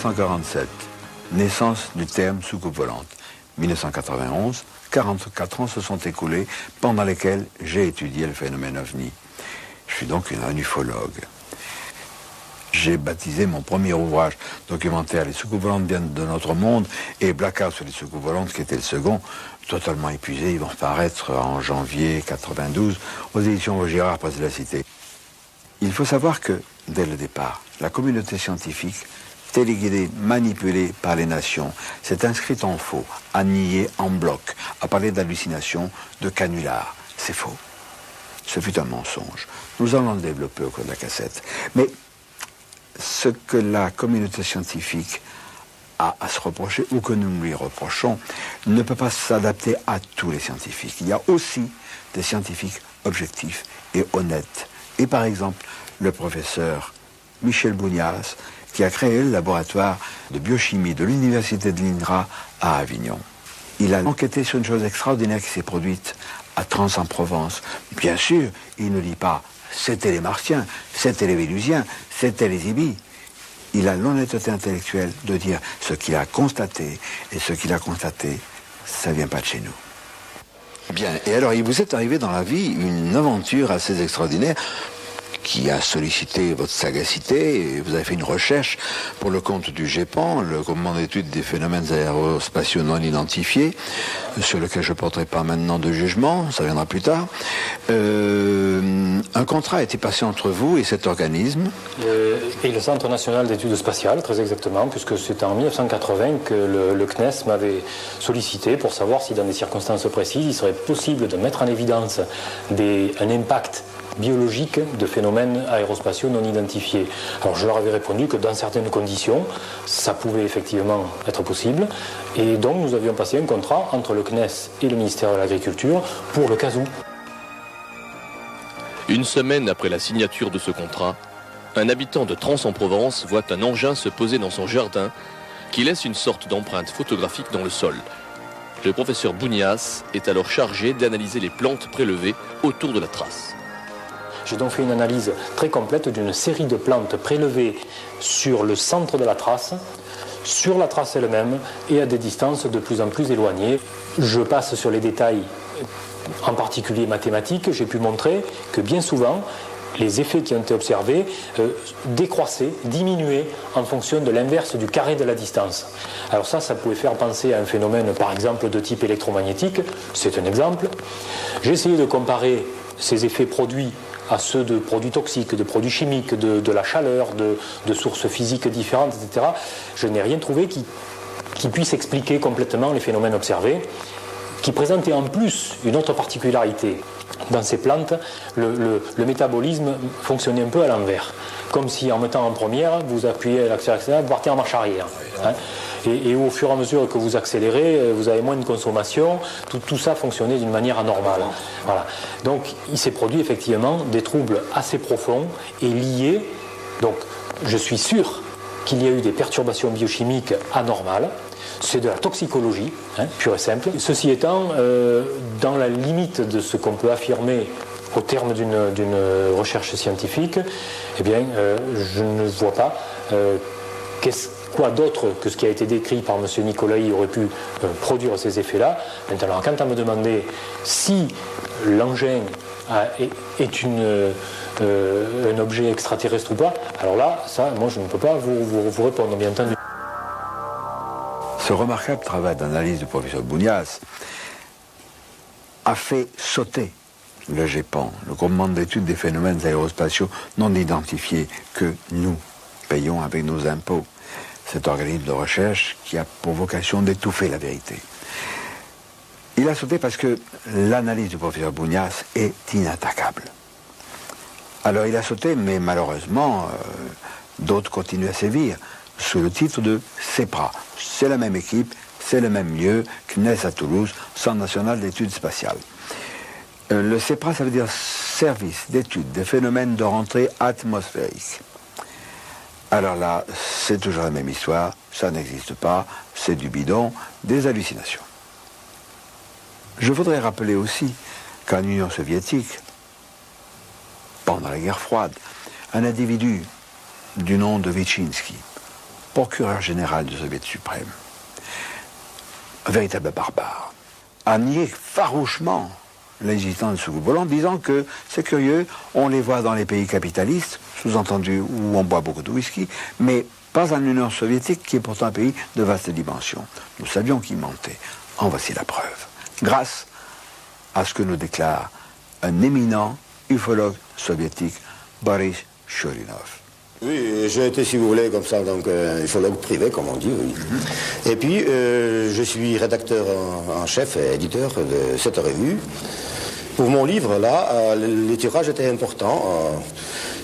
1947, naissance du terme soucoupe volante. 1991, 44 ans se sont écoulés pendant lesquels j'ai étudié le phénomène OVNI. Je suis donc un ufologue. J'ai baptisé mon premier ouvrage documentaire Les soucoupes volantes viennent de notre monde et Blackout sur les soucoupes volantes, qui était le second, totalement épuisé. Ils vont paraître en janvier 92 aux éditions Vaugirard, Presse de la Cité. Il faut savoir que, dès le départ, la communauté scientifique, téléguidée, manipulée par les nations, s'est inscrite en faux, à nier en bloc, à parler d'hallucinations, de canulars. C'est faux. Ce fut un mensonge. Nous allons le développer au cours de la cassette. Mais ce que la communauté scientifique a à se reprocher, ou que nous lui reprochons, ne peut pas s'adapter à tous les scientifiques. Il y a aussi des scientifiques objectifs et honnêtes. Et par exemple, le professeur Michel Bounias, qui a créé le laboratoire de biochimie de l'université de l'INRA à Avignon. Il a enquêté sur une chose extraordinaire qui s'est produite à Trans en Provence. Bien sûr, il ne dit pas « c'était les Martiens, c'était les Vénusiens, c'était les Ibis ». Il a l'honnêteté intellectuelle de dire ce qu'il a constaté, et ce qu'il a constaté, ça ne vient pas de chez nous. Bien, et alors il vous est arrivé dans la vie une aventure assez extraordinaire qui a sollicité votre sagacité, et vous avez fait une recherche pour le compte du GEPAN, le groupement d'études des phénomènes aérospatiaux non identifiés, sur lequel je ne porterai pas maintenant de jugement, ça viendra plus tard. Un contrat a été passé entre vous et cet organisme. Et le Centre national d'études spatiales, très exactement, puisque c'était en 1980 que le CNES m'avait sollicité pour savoir si dans des circonstances précises, il serait possible de mettre en évidence un impact biologique de phénomènes aérospatiaux non identifiés. Alors je leur avais répondu que dans certaines conditions, ça pouvait effectivement être possible, et donc nous avions passé un contrat entre le CNES et le ministère de l'Agriculture pour le cas où. Une semaine après la signature de ce contrat, un habitant de Trans en Provence voit un engin se poser dans son jardin qui laisse une sorte d'empreinte photographique dans le sol. Le professeur Bounias est alors chargé d'analyser les plantes prélevées autour de la trace. J'ai donc fait une analyse très complète d'une série de plantes prélevées sur le centre de la trace, sur la trace elle-même et à des distances de plus en plus éloignées. Je passe sur les détails, en particulier mathématiques. J'ai pu montrer que bien souvent, les effets qui ont été observés décroissaient, diminuaient en fonction de l'inverse du carré de la distance. Alors ça pouvait faire penser à un phénomène, par exemple, de type électromagnétique. C'est un exemple. J'ai essayé de comparer ces effets produits à ceux de produits toxiques, de produits chimiques, de la chaleur, de sources physiques différentes, etc. Je n'ai rien trouvé qui puisse expliquer complètement les phénomènes observés, qui présentait en plus une autre particularité. Dans ces plantes, le métabolisme fonctionnait un peu à l'envers. Comme si en mettant en première, vous appuyez l'accélérateur, vous partez en marche arrière. Hein. Et au fur et à mesure que vous accélérez, vous avez moins de consommation. Tout ça fonctionnait d'une manière anormale. Voilà. Donc il s'est produit effectivement des troubles assez profonds et liés. Donc je suis sûr qu'il y a eu des perturbations biochimiques anormales. C'est de la toxicologie, pure et simple. Ceci étant, dans la limite de ce qu'on peut affirmer au terme d'une recherche scientifique, eh bien, je ne vois pas quoi d'autre que ce qui a été décrit par M. Nicolai aurait pu produire ces effets-là. Maintenant, quant à me demander si l'engin est un objet extraterrestre ou pas, alors là, ça, moi, je ne peux pas vous répondre, bien entendu. Ce remarquable travail d'analyse du professeur Bounias a fait sauter le GEPAN, le groupement d'études des phénomènes aérospatiaux non identifiés, que nous payons avec nos impôts. Cet organisme de recherche qui a pour vocation d'étouffer la vérité. Il a sauté parce que l'analyse du professeur Bounias est inattaquable. Alors il a sauté, mais malheureusement, d'autres continuent à sévir, sous le titre de CEPRA. C'est la même équipe, c'est le même lieu, CNES à Toulouse, Centre national d'études spatiales. Le CEPRA, ça veut dire Service d'études des phénomènes de rentrée atmosphérique. Alors là, c'est toujours la même histoire, ça n'existe pas, c'est du bidon, des hallucinations. Je voudrais rappeler aussi qu'en Union soviétique, pendant la guerre froide, un individu du nom de Vichinsky procureur général du Soviet suprême, un véritable barbare, a nié farouchement l'existence de soucoupes volantes, disant que c'est curieux, on les voit dans les pays capitalistes, sous-entendu où on boit beaucoup de whisky, mais pas en Union soviétique, qui est pourtant un pays de vaste dimension. Nous savions qu'il mentait. En voici la preuve. Grâce à ce que nous déclare un éminent ufologue soviétique, Boris Churinov. Oui, j'ai été, si vous voulez, comme ça, donc ufologue privé, comme on dit, oui. Et puis, je suis rédacteur en chef et éditeur de cette revue. Pour mon livre, là, les tirages étaient importants,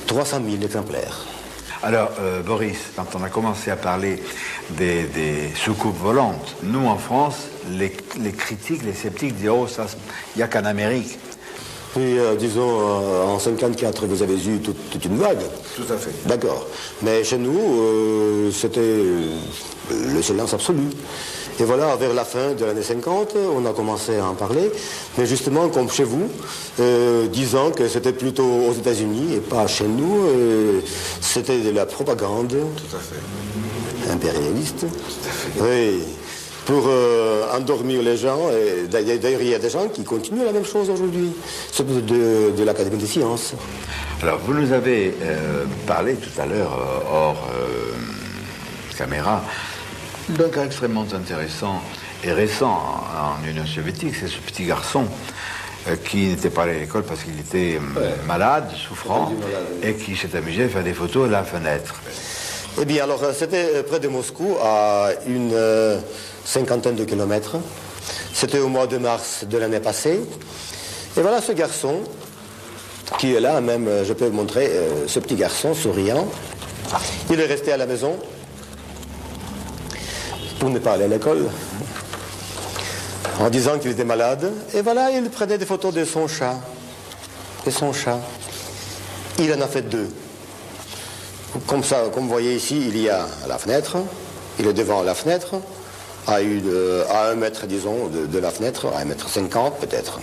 300 000 exemplaires. Alors, Boris, quand on a commencé à parler des soucoupes volantes, nous, en France, les critiques, les sceptiques disaient « Oh, ça, il n'y a qu'en Amérique ». Puis, disons, en 1954, vous avez eu toute une vague. Tout à fait. D'accord. Mais chez nous, c'était le silence absolu. Et voilà, vers la fin de l'année 50, on a commencé à en parler. Mais justement, comme chez vous, disant que c'était plutôt aux États-Unis et pas chez nous, c'était de la propagande. Tout à fait. Impérialiste. Tout à fait. Oui. Pour endormir les gens. D'ailleurs, il y a des gens qui continuent la même chose aujourd'hui. C'est de l'Académie des sciences. Alors, vous nous avez parlé tout à l'heure, hors caméra, d'un cas extrêmement intéressant et récent en Union soviétique. C'est ce petit garçon qui n'était pas allé à l'école parce qu'il était malade, souffrant, et qui s'est amusé à faire des photos à la fenêtre. Eh bien, alors, c'était près de Moscou, à une cinquantaine de kilomètres. C'était au mois de mars de l'année passée. Et voilà ce garçon, qui est là, même, je peux vous montrer, ce petit garçon souriant. Il est resté à la maison pour ne pas aller à l'école, en disant qu'il était malade. Et voilà, il prenait des photos de son chat. De son chat. Il en a fait 2. Comme ça, comme vous voyez ici, il y a la fenêtre, il est devant la fenêtre, à 1 mètre, disons, de la fenêtre, à 1,50 m peut-être.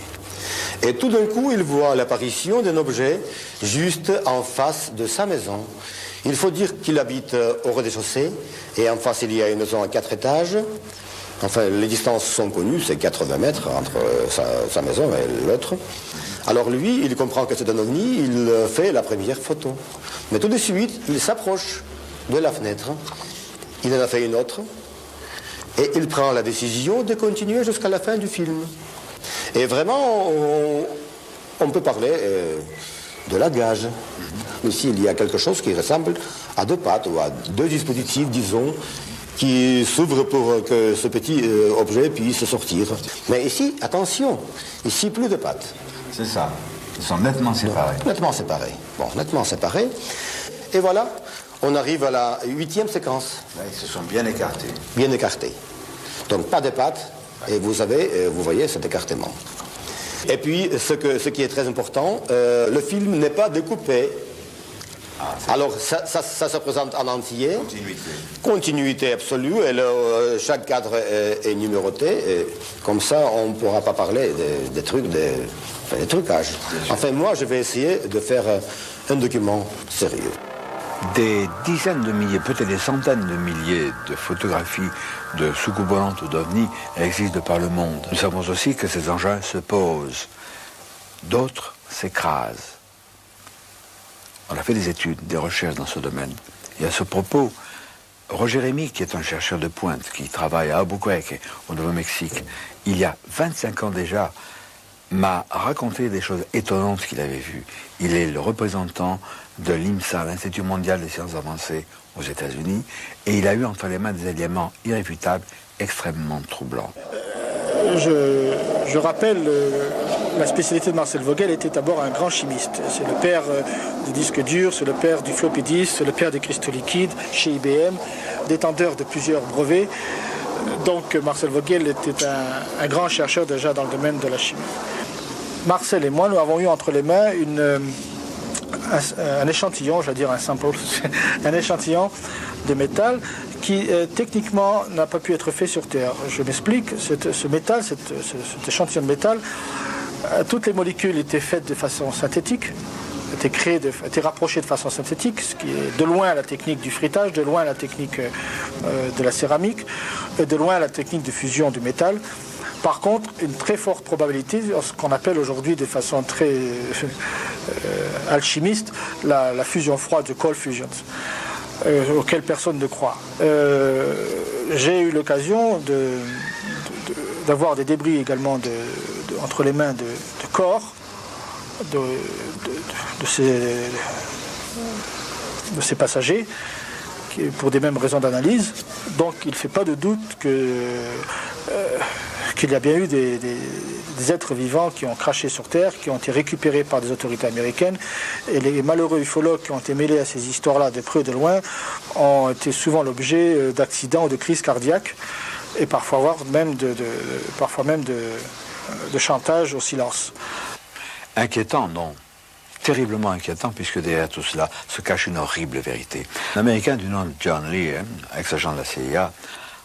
Et tout d'un coup, il voit l'apparition d'un objet juste en face de sa maison. Il faut dire qu'il habite au rez-de-chaussée, et en face, il y a une maison à 4 étages. Enfin, les distances sont connues, c'est 80 mètres entre sa maison et l'autre. Alors lui, il comprend que c'est un ovni, il fait la première photo. Mais tout de suite, il s'approche de la fenêtre, il en a fait une autre, et il prend la décision de continuer jusqu'à la fin du film. Et vraiment, on peut parler de la gage. Ici, il y a quelque chose qui ressemble à 2 pattes, ou à 2 dispositifs, disons, qui s'ouvrent pour que ce petit objet puisse sortir. Mais ici, attention, ici, plus de pattes. C'est ça. Ils sont nettement séparés. Nettement séparés. Bon, nettement séparés. Et voilà, on arrive à la 8e séquence. Là, ils se sont bien écartés. Bien écartés. Donc pas de pattes, et vous voyez cet écartement. Et puis, ce qui est très important, le film n'est pas découpé. Alors, ça se présente en entier. Continuité. Continuité absolue, et chaque cadre est numéroté, et comme ça, on ne pourra pas parler des trucs, des trucages. Enfin, moi, je vais essayer de faire un document sérieux. Des dizaines de milliers, peut-être des centaines de milliers de photographies de soucoupes volantes ou d'ovnis existent de par le monde. Nous savons aussi que ces engins se posent. D'autres s'écrasent. On a fait des études, des recherches dans ce domaine. Et à ce propos, Roger Rémy, qui est un chercheur de pointe, qui travaille à Albuquerque, au Nouveau-Mexique, il y a 25 ans déjà, m'a raconté des choses étonnantes qu'il avait vues. Il est le représentant de l'IMSA, l'Institut mondial des sciences avancées aux États-Unis, et il a eu entre les mains des éléments irréfutables, extrêmement troublants. Je rappelle, la spécialité de Marcel Vogel était d'abord un grand chimiste. C'est le père du disque dur, c'est le père du floppy disk, c'est le père des cristaux liquides chez IBM, détenteur de plusieurs brevets. Donc Marcel Vogel était un grand chercheur déjà dans le domaine de la chimie. Marcel et moi, nous avons eu entre les mains un échantillon, je vais dire un sample, un échantillon de métal qui techniquement n'a pas pu être fait sur Terre. Je m'explique, ce métal, cet échantillon de métal, toutes les molécules étaient faites de façon synthétique, été créé, a été rapproché de façon synthétique, ce qui est de loin la technique du frittage, de loin la technique de la céramique, et de loin la technique de fusion du métal. Par contre, une très forte probabilité, ce qu'on appelle aujourd'hui de façon très alchimiste, la fusion froide, the cold fusions, auquel personne ne croit. J'ai eu l'occasion d'avoir des débris également entre les mains de corps de ces passagers, pour des mêmes raisons d'analyse. Donc il ne fait pas de doute qu'il y a bien eu des êtres vivants qui ont craché sur Terre, qui ont été récupérés par des autorités américaines. Et les malheureux ufologues qui ont été mêlés à ces histoires-là de près ou de loin ont été souvent l'objet d'accidents ou de crises cardiaques, et parfois même de chantage au silence. Inquiétant, non. Terriblement inquiétant, puisque derrière tout cela se cache une horrible vérité. Un Américain du nom de John Lee, ex-agent de la CIA,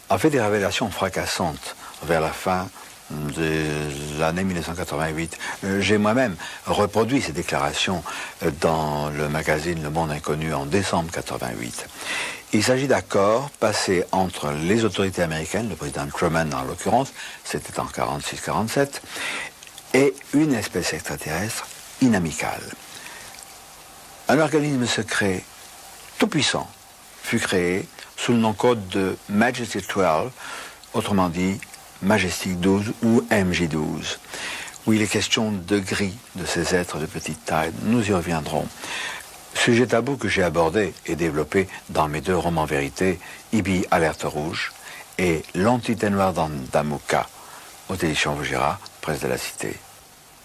a fait des révélations fracassantes vers la fin de l'année 1988. J'ai moi-même reproduit ces déclarations dans le magazine Le Monde Inconnu en décembre 1988. Il s'agit d'accords passés entre les autorités américaines, le président Truman en l'occurrence, c'était en 1946-1947, et une espèce extraterrestre inamicale. Un organisme secret tout puissant fut créé sous le nom code de Majesty 12, autrement dit Majestic 12 ou MJ12, où il est question de gris de ces êtres de petite taille. Nous y reviendrons. Sujet tabou que j'ai abordé et développé dans mes deux romans vérités, Ibi Alerte Rouge et L'Antithèse d'Amouka, aux éditions Vaugirard, presse de la Cité.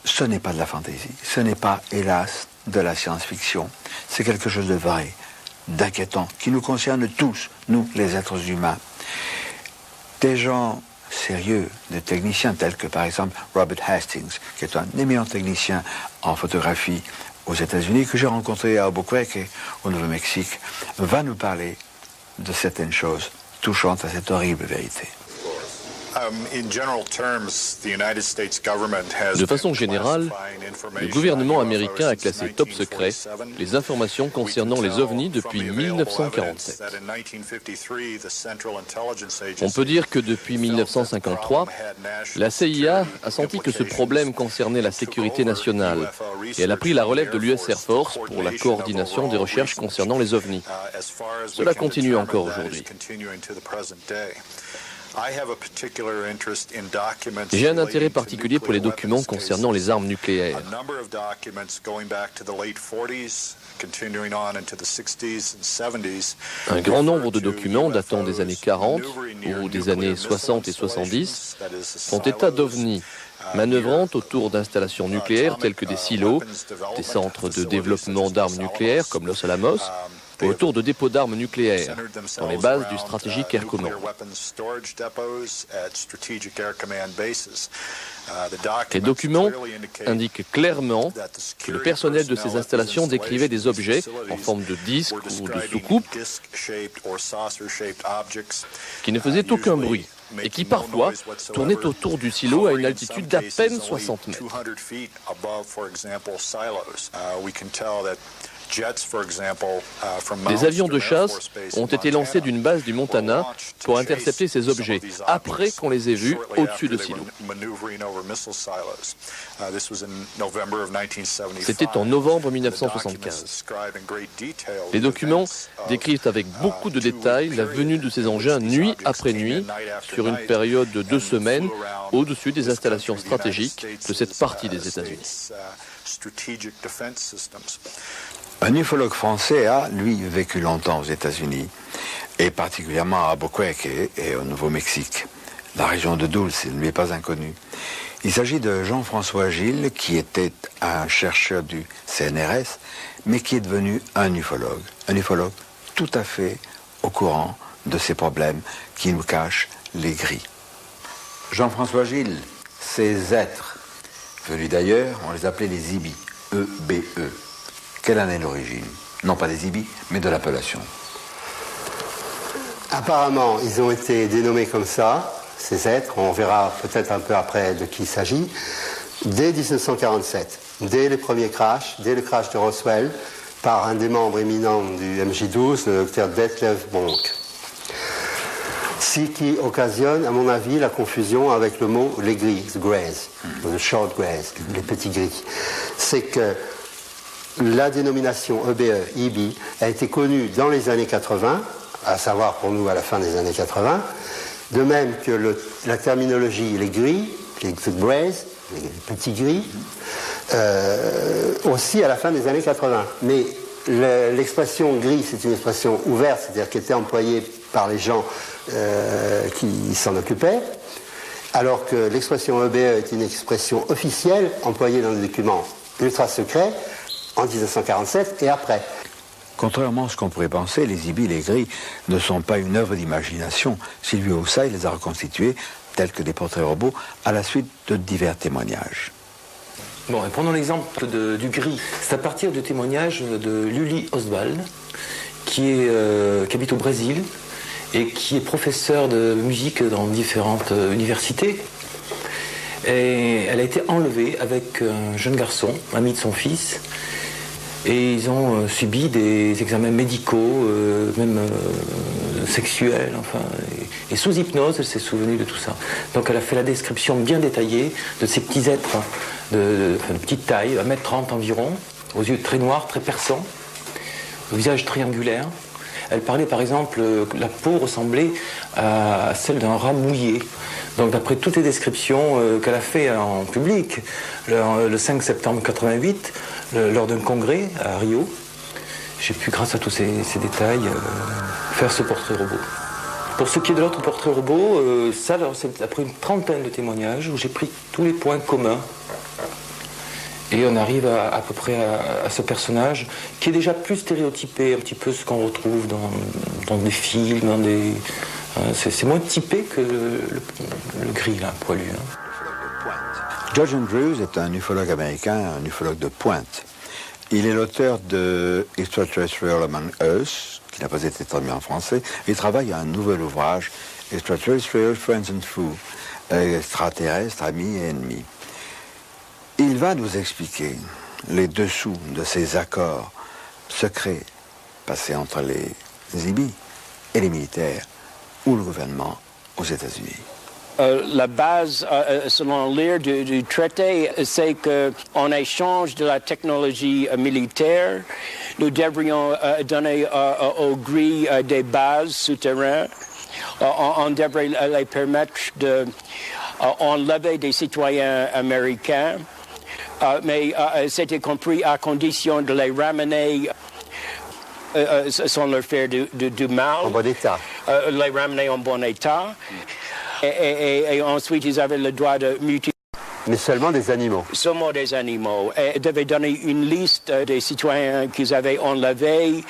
Ce n'est pas de la fantaisie, ce n'est pas, hélas, de la science-fiction. C'est quelque chose de vrai, d'inquiétant, qui nous concerne tous, nous, les êtres humains. Des gens sérieux, des techniciens tels que, par exemple, Robert Hastings, qui est un éminent technicien en photographie aux États-Unis, que j'ai rencontré à Albuquerque, au Nouveau-Mexique, va nous parler de certaines choses touchantes à cette horrible vérité. De façon générale, le gouvernement américain a classé top secret les informations concernant les ovnis depuis 1947. On peut dire que depuis 1953, la CIA a senti que ce problème concernait la sécurité nationale et elle a pris la relève de l'US Air Force pour la coordination des recherches concernant les ovnis. Cela continue encore aujourd'hui. J'ai un intérêt particulier pour les documents concernant les armes nucléaires. Un grand nombre de documents datant des années 40 ou des années 60 et 70 font état d'ovnis manœuvrant autour d'installations nucléaires telles que des silos, des centres de développement d'armes nucléaires comme Los Alamos, ou autour de dépôts d'armes nucléaires, dans les bases du Strategic Air Command. Les documents indiquent clairement que le personnel de ces installations décrivait des objets en forme de disque ou de soucoupe qui ne faisaient aucun bruit et qui parfois tournaient autour du silo à une altitude d'à peine 60 mètres. Des avions de chasse ont été lancés d'une base du Montana pour intercepter ces objets, après qu'on les ait vus au-dessus de silos. C'était en novembre 1975. Les documents décrivent avec beaucoup de détails la venue de ces engins nuit après nuit, sur une période de 2 semaines, au-dessus des installations stratégiques de cette partie des États-Unis. Un ufologue français a, lui, vécu longtemps aux États-Unis, et particulièrement à Albuquerque et au Nouveau-Mexique. La région de Dulce ne lui est pas inconnue. Il s'agit de Jean-François Gilles, qui était un chercheur du CNRS, mais qui est devenu un ufologue tout à fait au courant de ces problèmes qui nous cachent les gris. Jean-François Gilles, ces êtres, venus d'ailleurs, on les appelait les Ibis, E-B-E. Quelle en est l'origine? Non pas des Ibis, mais de l'appellation. Apparemment, ils ont été dénommés comme ça, ces êtres, on verra peut-être un peu après de qui il s'agit, dès 1947. dès les premiers crashs, dès le crash de Roswell, par un des membres éminents du MJ12, le docteur Detlev Bonk. Ce qui occasionne, à mon avis, la confusion avec le mot les gris, the greys, the short greys, les petits gris. C'est que la dénomination EBE, EB, a été connue dans les années 80, à savoir pour nous à la fin des années 80, de même que la terminologie les gris, les greys, les petits gris, aussi à la fin des années 80. Mais l'expression gris, c'est une expression ouverte, c'est-à-dire qui était employée par les gens qui s'en occupaient, alors que l'expression EBE est une expression officielle employée dans des documents ultra secrets en 1947 et après. Contrairement à ce qu'on pourrait penser, les ibis, les gris, ne sont pas une œuvre d'imagination. Sylvie Houssaye les a reconstitués tels que des portraits robots à la suite de divers témoignages. Bon, et prenons l'exemple du gris. C'est à partir du témoignage de Luli Oswald, qui habite au Brésil et qui est professeur de musique dans différentes universités. Et elle a été enlevée avec un jeune garçon, ami de son fils, et ils ont subi des examens médicaux, même sexuels, enfin, et sous hypnose, elle s'est souvenue de tout ça. Donc elle a fait la description bien détaillée de ces petits êtres de petite taille, 1m30 environ, aux yeux très noirs, très perçants, au visage triangulaire. Elle parlait par exemple que la peau ressemblait à celle d'un rat mouillé. Donc d'après toutes les descriptions qu'elle a fait en public, le 5 septembre 88, lors d'un congrès à Rio, j'ai pu, grâce à tous ces détails, faire ce portrait robot. Pour ce qui est de l'autre portrait robot, c'est après une trentaine de témoignages où j'ai pris tous les points communs. Et on arrive à peu près à ce personnage qui est déjà plus stéréotypé, un petit peu ce qu'on retrouve dans des films, c'est moins typé que le gris, là, poilu. Hein. George Andrews est un ufologue américain, un ufologue de pointe. Il est l'auteur de Extraterrestrial Among Us, qui n'a pas été traduit en français. Il travaille à un nouvel ouvrage, Extraterrestrial Friends and Foes, extraterrestres, amis et ennemis. Il va nous expliquer les dessous de ces accords secrets passés entre les ibis et les militaires ou le gouvernement aux États-Unis. La base, selon Lear, du traité, c'est qu'en échange de la technologie militaire, nous devrions donner aux gris des bases souterraines. On devrait les permettre d'enlever des citoyens américains, mais c'était compris à condition de les ramener sans leur faire du mal. En bon état. Les ramener en bon état. Et ensuite, ils avaient le droit de mutiler. Mais seulement des animaux. Seulement des animaux. Et ils devaient donner une liste des citoyens qu'ils avaient enlevés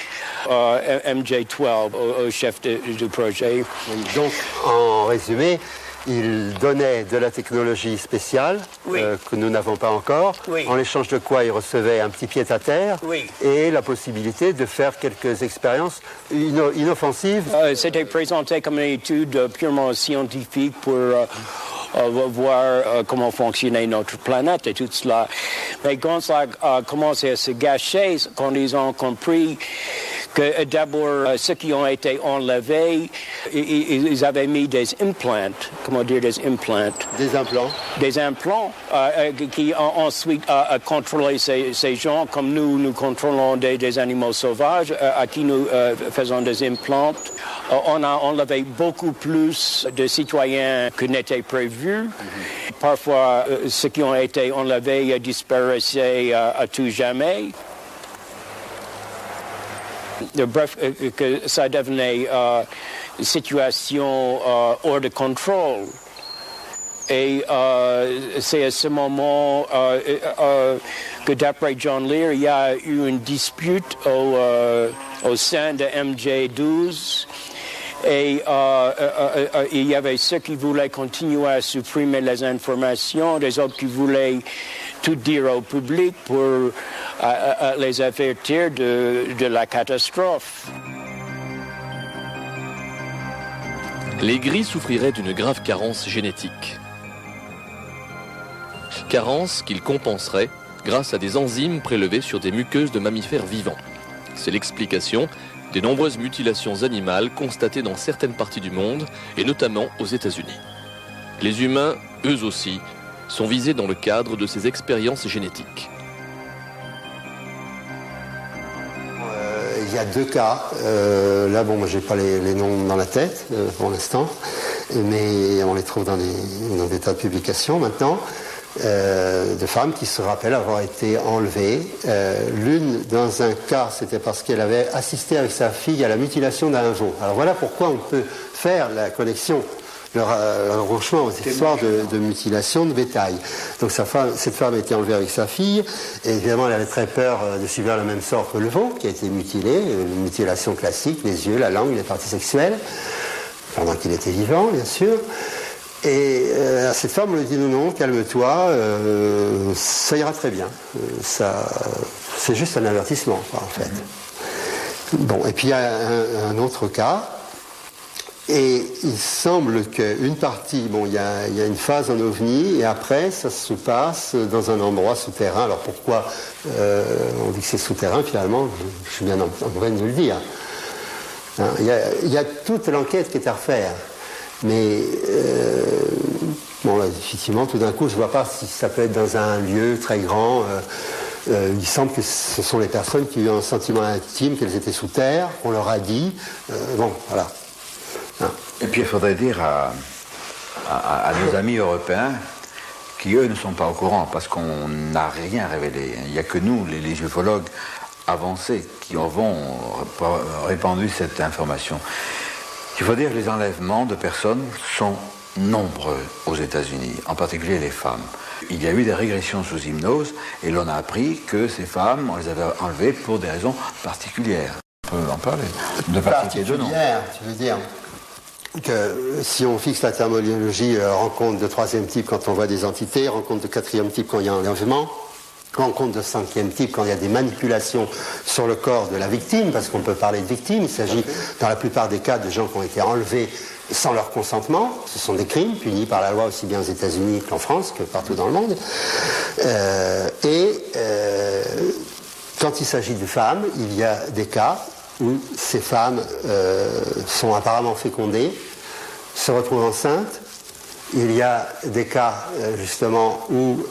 MJ12, au chef du projet. Donc, en résumé, il donnait de la technologie spéciale que nous n'avons pas encore, en échange de quoi il recevait un petit pied-à-terre et la possibilité de faire quelques expériences inoffensives. C'était présenté comme une étude purement scientifique pour voir comment fonctionnait notre planète et tout cela. Mais quand ça a commencé à se gâcher, quand ils ont compris que d'abord, ceux qui ont été enlevés, ils avaient mis des implants. Comment dire des implants? Des implants. Des implants qui ont ensuite contrôlé ces gens, comme nous contrôlons des animaux sauvages, à qui nous faisons des implants. On a enlevé beaucoup plus de citoyens que n'était prévu. Parfois, ceux qui ont été enlevés disparaissaient à tout jamais. Bref, que ça devenait une situation hors de contrôle. Et c'est à ce moment que, d'après John Lear, il y a eu une dispute au sein de MJ12. Et il y avait ceux qui voulaient continuer à supprimer les informations, des autres qui voulaient tout dire au public pour les avertir de la catastrophe. Les gris souffriraient d'une grave carence génétique. Carence qu'ils compenseraient grâce à des enzymes prélevées sur des muqueuses de mammifères vivants. C'est l'explication des nombreuses mutilations animales constatées dans certaines parties du monde, et notamment aux États-Unis. Les humains, eux aussi, sont visés dans le cadre de ces expériences génétiques. Il y a 2 cas. Là, bon, moi, j'ai pas les noms dans la tête pour l'instant, mais on les trouve dans des tas de publications maintenant. De femmes qui se rappellent avoir été enlevées. L'une, dans un cas, c'était parce qu'elle avait assisté avec sa fille à la mutilation d'un veau. Alors voilà pourquoi on peut faire la connexion, le rapprochement aux histoires de mutilation de bétail. Donc cette femme a été enlevée avec sa fille, et évidemment elle avait très peur de subir le même sort que le veau, qui a été mutilé, une mutilation classique, les yeux, la langue, les parties sexuelles, pendant qu'il était vivant, bien sûr. Et à cette femme, on lui dit non, calme-toi, ça ira très bien. C'est juste un avertissement, quoi, en fait. Bon, et puis il y a un autre cas, et il semble qu'une partie, bon, il y a une phase en ovni, et après, ça se passe dans un endroit souterrain. Alors pourquoi on dit que c'est souterrain, finalement, je suis bien en train de le dire. Hein, il y a toute l'enquête qui est à refaire. Mais bon, là, effectivement, tout d'un coup, je ne vois pas si ça peut être dans un lieu très grand. Il semble que ce sont les personnes qui ont eu un sentiment intime qu'elles étaient sous terre, qu'on leur a dit. Bon, voilà. Hein. Et puis il faudrait dire à nos amis européens qui, eux, ne sont pas au courant, parce qu'on n'a rien révélé. Il n'y a que nous, les ufologues avancés, qui avons répandu cette information. Il faut dire que les enlèvements de personnes sont nombreux aux États-Unis, en particulier les femmes. Il y a eu des régressions sous hypnose, et l'on a appris que ces femmes, on les avait enlevées pour des raisons particulières. On peut en parler. De particulières, tu veux dire que si on fixe la terminologie rencontre de 3e type quand on voit des entités, rencontre de 4e type quand il y a un enlèvement, rencontre de 5e type quand il y a des manipulations sur le corps de la victime, parce qu'on peut parler de victime, il s'agit dans la plupart des cas de gens qui ont été enlevés sans leur consentement. Ce sont des crimes punis par la loi aussi bien aux États-Unis qu'en France, que partout dans le monde. Quand il s'agit de femmes, il y a des cas où ces femmes sont apparemment fécondées, se retrouvent enceintes. Il y a des cas, justement, où,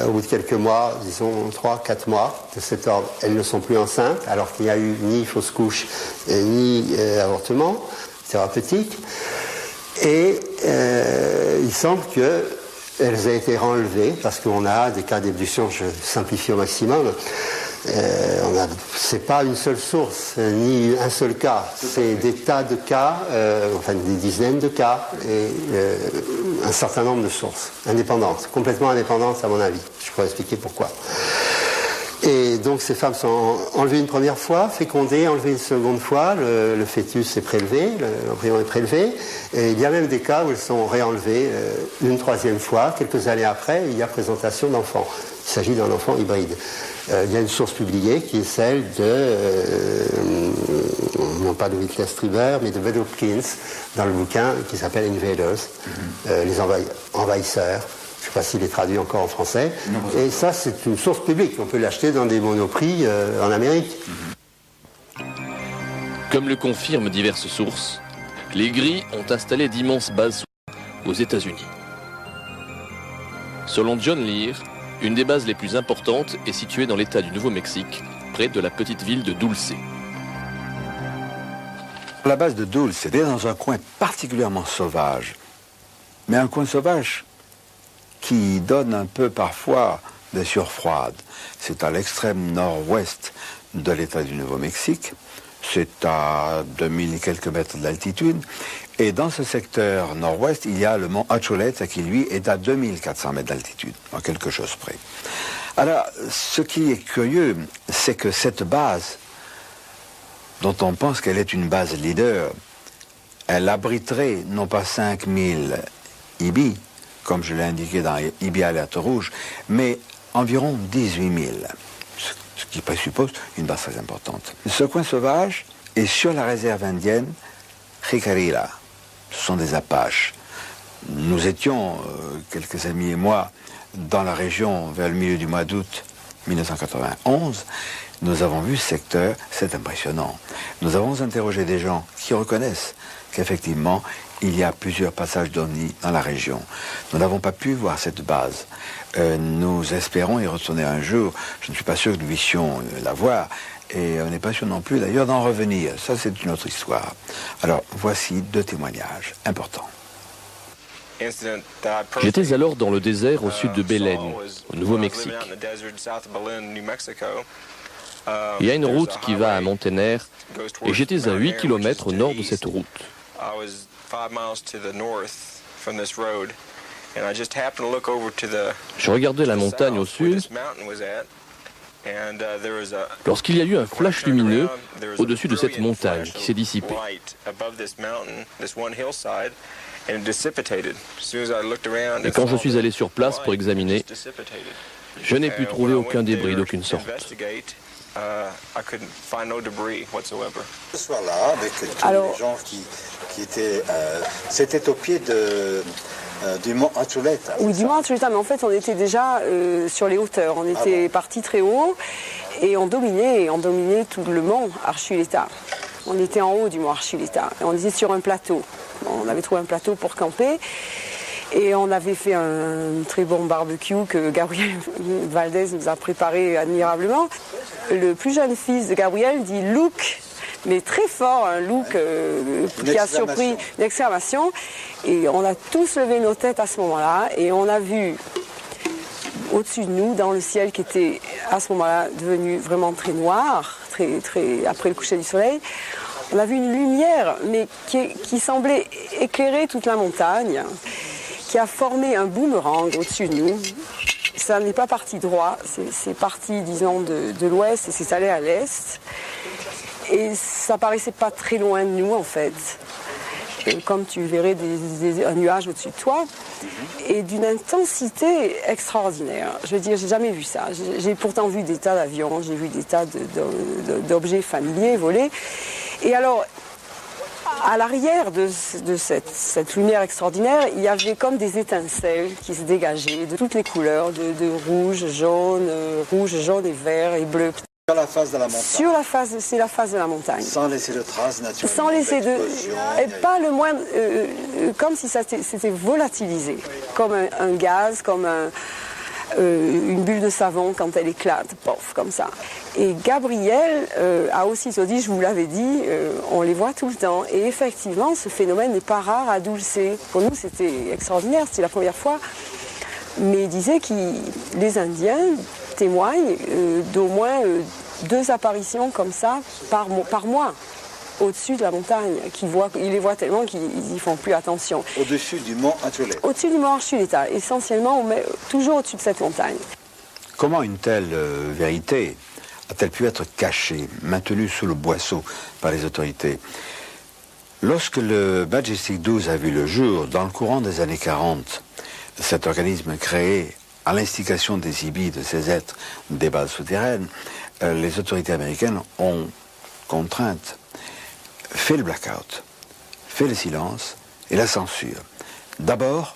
au bout de quelques mois, disons 3-4 mois de cet ordre, elles ne sont plus enceintes, alors qu'il n'y a eu ni fausse couche, ni avortement thérapeutique. Et il semble qu'elles aient été renlevées, parce qu'on a des cas d'ébullition, je simplifie au maximum. C'est pas une seule source, ni un seul cas, c'est des tas de cas, enfin des dizaines de cas, et un certain nombre de sources indépendantes, complètement indépendantes à mon avis. Je pourrais expliquer pourquoi. Et donc ces femmes sont enlevées une première fois, fécondées, enlevées une seconde fois, le fœtus est prélevé, l'embryon est prélevé, et il y a même des cas où elles sont réenlevées une 3e fois, quelques années après, il y a présentation d'enfants. Il s'agit d'un enfant hybride. Il y a une source publiée qui est celle de, non pas de Whitley Strieber, mais de Bud Hopkins, dans le bouquin qui s'appelle Invaders, les envahisseurs. Je ne sais pas s'il est traduit encore en français. Non, et ça, c'est une source publique. On peut l'acheter dans des monoprix en Amérique. Comme le confirment diverses sources, les gris ont installé d'immenses bases aux États-Unis. Selon John Lear, une des bases les plus importantes est située dans l'État du Nouveau-Mexique, près de la petite ville de Dulce. La base de Dulce, c'était dans un coin particulièrement sauvage, mais un coin sauvage qui donne un peu parfois des sueurs froides. C'est à l'extrême nord-ouest de l'État du Nouveau-Mexique, c'est à 2000 et quelques mètres d'altitude, et dans ce secteur nord-ouest, il y a le mont Acholeta qui, lui, est à 2400 mètres d'altitude, en quelque chose près. Alors, ce qui est curieux, c'est que cette base, dont on pense qu'elle est une base leader, elle abriterait non pas 5000 IBI, comme je l'ai indiqué dans IBI Alerte Rouge, mais environ 18 000, ce qui présuppose une base très importante. Ce coin sauvage est sur la réserve indienne Jicarilla. Ce sont des Apaches. Nous étions, quelques amis et moi, dans la région vers le milieu du mois d'août 1991, nous avons vu ce secteur, c'est impressionnant. Nous avons interrogé des gens qui reconnaissent qu'effectivement, il y a plusieurs passages d'OVNI dans la région. Nous n'avons pas pu voir cette base. Nous espérons y retourner un jour. Je ne suis pas sûr que nous puissions la voir. Et on n'est pas sûr non plus d'ailleurs d'en revenir. Ça, c'est une autre histoire. Alors, voici 2 témoignages importants. J'étais alors dans le désert au sud de Belen, au Nouveau-Mexique. Il y a une route qui va à Montener et j'étais à 8 km au nord de cette route. Je regardais la montagne au sud lorsqu'il y a eu un flash lumineux au-dessus de cette montagne qui s'est dissipé. Et quand je suis allé sur place pour examiner, je n'ai pu trouver aucun débris d'aucune sorte. Ce soir-là, avec tous les gens qui étaient... c'était au pied du mont Archuleta. Oui, du mont Archuleta, mais en fait on était déjà sur les hauteurs. On était parti très haut et on dominait tout le mont Archuleta. On était en haut du mont Archuleta. On était sur un plateau. On avait trouvé un plateau pour camper. Et on avait fait un très bon barbecue que Gabriel Valdez nous a préparé admirablement. Le plus jeune fils de Gabriel dit « Look », mais très fort, un look qui a surpris, une exclamation. Et on a tous levé nos têtes à ce moment-là et on a vu au-dessus de nous, dans le ciel qui était à ce moment-là devenu vraiment très noir, très après le coucher du soleil, on a vu une lumière mais qui semblait éclairer toute la montagne, qui a formé un boomerang au-dessus de nous. Ça n'est pas parti droit, c'est parti, disons, de l'ouest et c'est allé à l'est. Et ça paraissait pas très loin de nous, en fait. Et comme tu verrais un nuage au-dessus de toi, et d'une intensité extraordinaire. Je veux dire, j'ai jamais vu ça. J'ai pourtant vu des tas d'avions, j'ai vu des tas d'objets familiers voler. Et alors, à l'arrière de cette lumière extraordinaire, il y avait comme des étincelles qui se dégageaient de toutes les couleurs, de rouge, jaune et vert et bleu. Sur la face de la montagne. C'est la face de la montagne. Sans laisser de traces naturellement. Sans laisser et pas le moins, comme si ça s'était volatilisé, comme un gaz, comme une bulle de savon quand elle éclate, pof, comme ça. Et Gabriel a aussitôt dit, je vous l'avais dit, on les voit tout le temps. Et effectivement, ce phénomène n'est pas rare à Dulce. Pour nous, c'était extraordinaire, c'était la première fois. Mais il disait que les Indiens témoignent d'au moins 2 apparitions comme ça par mois au-dessus de la montagne. Ils les voient tellement qu'ils n'y font plus attention. Au-dessus du mont Archuleta. Au-dessus du mont Archuleta, essentiellement, toujours au-dessus de cette montagne. Comment une telle vérité a-t-elle pu être cachée, maintenue sous le boisseau par les autorités? Lorsque le Majestic 12 a vu le jour, dans le courant des années 40, cet organisme créé à l'instigation des Ibis, de ces êtres des bases souterraines, les autorités américaines ont contrainte, fait le blackout, fait le silence et la censure. D'abord,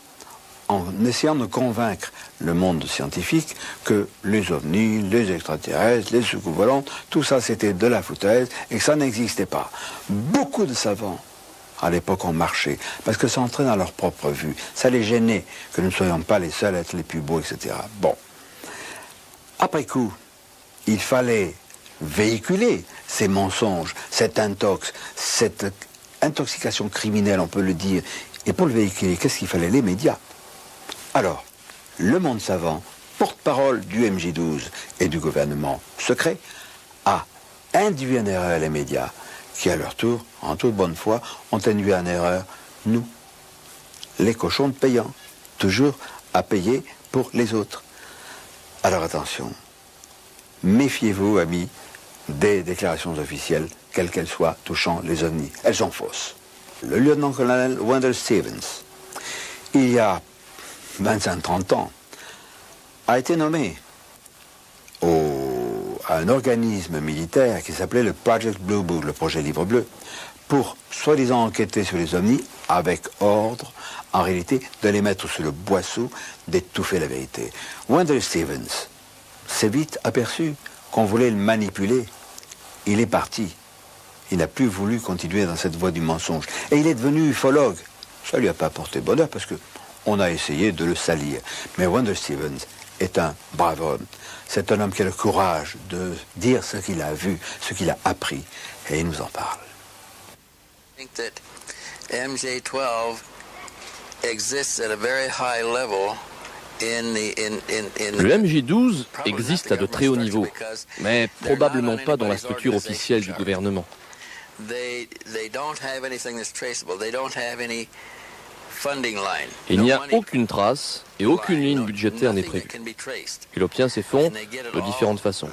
en essayant de convaincre le monde scientifique que les ovnis, les extraterrestres, les soucoupes volantes, tout ça c'était de la foutaise et que ça n'existait pas. Beaucoup de savants à l'époque ont marché, parce que ça entrait dans leur propre vue. Ça les gênait que nous ne soyons pas les seuls à être les plus beaux, etc. Bon. Après coup, il fallait véhiculer ces mensonges, cette intoxication criminelle, on peut le dire. Et pour le véhiculer, qu'est-ce qu'il fallait? Les médias. Alors, le monde savant, porte-parole du MJ12 et du gouvernement secret, a induit en erreur les médias, qui à leur tour, en toute bonne foi, ont induit en erreur nous, les cochons payants, toujours à payer pour les autres. Alors attention, méfiez-vous, amis, des déclarations officielles, quelles qu'elles soient, touchant les ovnis. Elles sont fausses. Le lieutenant-colonel Wendell Stevens, il y a 25-30 ans, a été nommé à un organisme militaire qui s'appelait le Project Blue Book, le projet Livre Bleu, pour soi-disant enquêter sur les ovnis avec ordre, en réalité, de les mettre sous le boisseau, d'étouffer la vérité. Wendell Stevens, s'est vite aperçu qu'on voulait le manipuler. Il est parti. Il n'a plus voulu continuer dans cette voie du mensonge. Et il est devenu ufologue. Ça ne lui a pas apporté bonheur parce qu'on a essayé de le salir. Mais Wander Stevens est un brave homme. C'est un homme qui a le courage de dire ce qu'il a vu, ce qu'il a appris. Et il nous en parle. I think that MJ12 exists at a very high level. Le MJ12 existe à de très hauts niveaux, mais probablement pas dans la structure officielle du gouvernement. Il n'y a aucune trace et aucune ligne budgétaire n'est prévue. Il obtient ses fonds de différentes façons.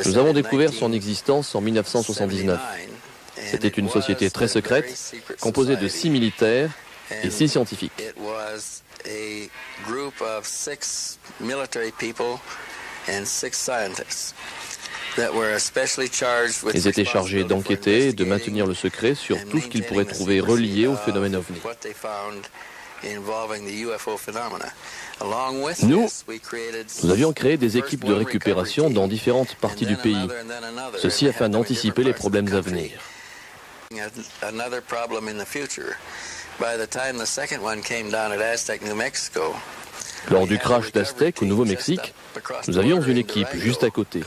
Nous avons découvert son existence en 1979. C'était une société très secrète, composée de 6 militaires et 6 scientifiques. Ils étaient chargés d'enquêter et de maintenir le secret sur tout ce qu'ils pourraient trouver relié au phénomène OVNI. Nous avions créé des équipes de récupération dans différentes parties du pays, ceci afin d'anticiper les problèmes à venir. Lors du crash d'Aztec au Nouveau-Mexique, nous avions une équipe juste à côté,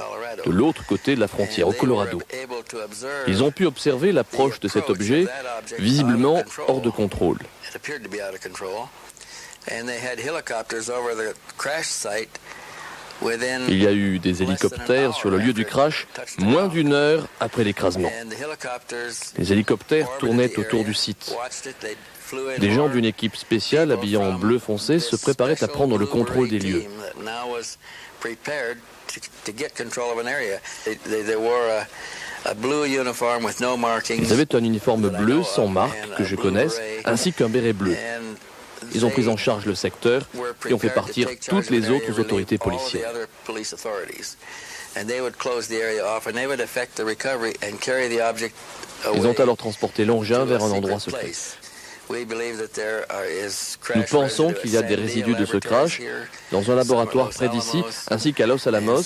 de l'autre côté de la frontière, au Colorado. Ils ont pu observer l'approche de cet objet, visiblement hors de contrôle. Il y a eu des hélicoptères sur le lieu du crash moins d'une heure après l'écrasement. Les hélicoptères tournaient autour du site. Des gens d'une équipe spéciale habillés en bleu foncé se préparaient à prendre le contrôle des lieux. Ils avaient un uniforme bleu sans marque que je connaisse, ainsi qu'un béret bleu. Ils ont pris en charge le secteur et ont fait partir toutes les autres autorités policières. Ils ont alors transporté l'engin vers un endroit secret. Nous pensons qu'il y a des résidus de ce crash dans un laboratoire près d'ici, ainsi qu'à Los Alamos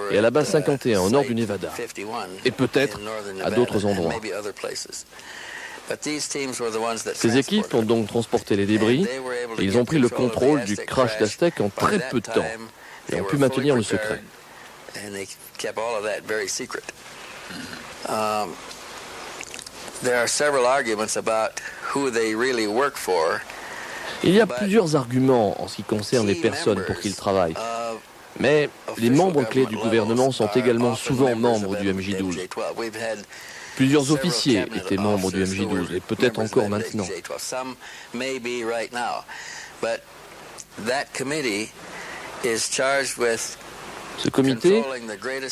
et à la base 51 au nord du Nevada, et peut-être à d'autres endroits. Ces équipes ont donc transporté les débris et ils ont pris le contrôle du crash d'Aztec en très peu de temps et ont pu maintenir le secret. Il y a plusieurs arguments en ce qui concerne les personnes pour qui ils travaillent. Mais les membres clés du gouvernement sont également souvent membres du MJ12. Plusieurs officiers étaient membres du MJ12 et peut-être encore maintenant. Ce comité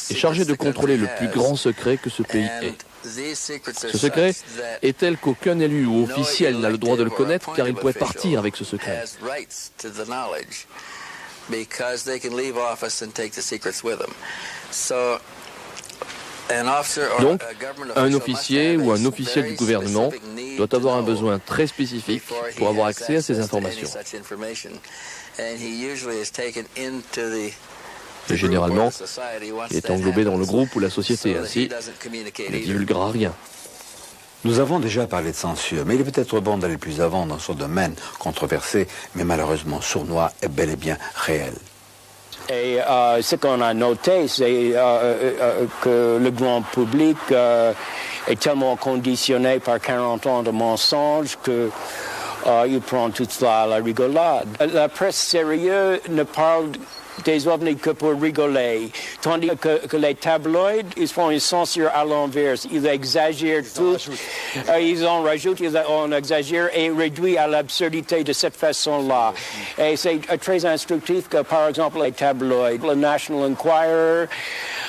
est chargé de contrôler le plus grand secret que ce pays ait. Ce secret est tel qu'aucun élu ou officiel n'a le droit de le connaître car il pourrait partir avec ce secret. Donc, un officier ou un officiel du gouvernement doit avoir un besoin très spécifique pour avoir accès à ces informations. Et généralement, il est englobé dans le groupe ou la société, ainsi, il ne divulguera rien. Nous avons déjà parlé de censure, mais il est peut-être bon d'aller plus avant dans ce domaine controversé, mais malheureusement sournois et bel et bien réel. Et ce qu'on a noté, c'est que le grand public est tellement conditionné par 40 ans de mensonges qu'il prend tout cela à la rigolade. La presse sérieuse ne parle des ovnis que pour rigoler, tandis que les tabloïds, ils font une censure à l'inverse. Ils exagèrent tout, ils en rajoutent, on exagère et réduit à l'absurdité de cette façon-là. Et c'est très instructif que, par exemple, les tabloïds, le National Enquirer,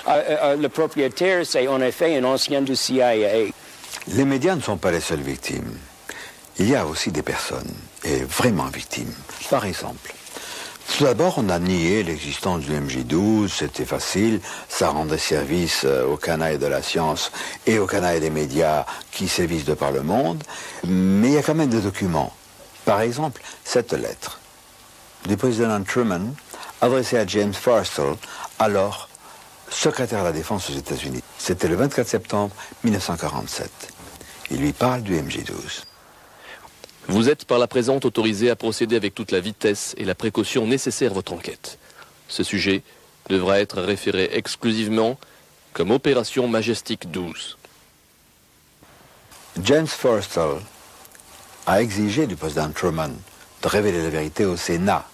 le propriétaire, c'est en effet un ancien du CIA. Les médias ne sont pas les seules victimes. Il y a aussi des personnes, et vraiment victimes. Par exemple, tout d'abord, on a nié l'existence du MJ12, c'était facile, ça rendait service aux canailles de la science et aux canailles des médias qui sévissent de par le monde, mais il y a quand même des documents Par exemple, cette lettre du président Truman adressée à James Forrestal, alors secrétaire à la Défense aux États-Unis. C'était le 24 septembre 1947. Il lui parle du MJ-12. Vous êtes par la présente autorisé à procéder avec toute la vitesse et la précaution nécessaire à votre enquête. Ce sujet devra être référé exclusivement comme Opération Majestic 12. James Forrestal a exigé du président Truman de révéler la vérité au Sénat.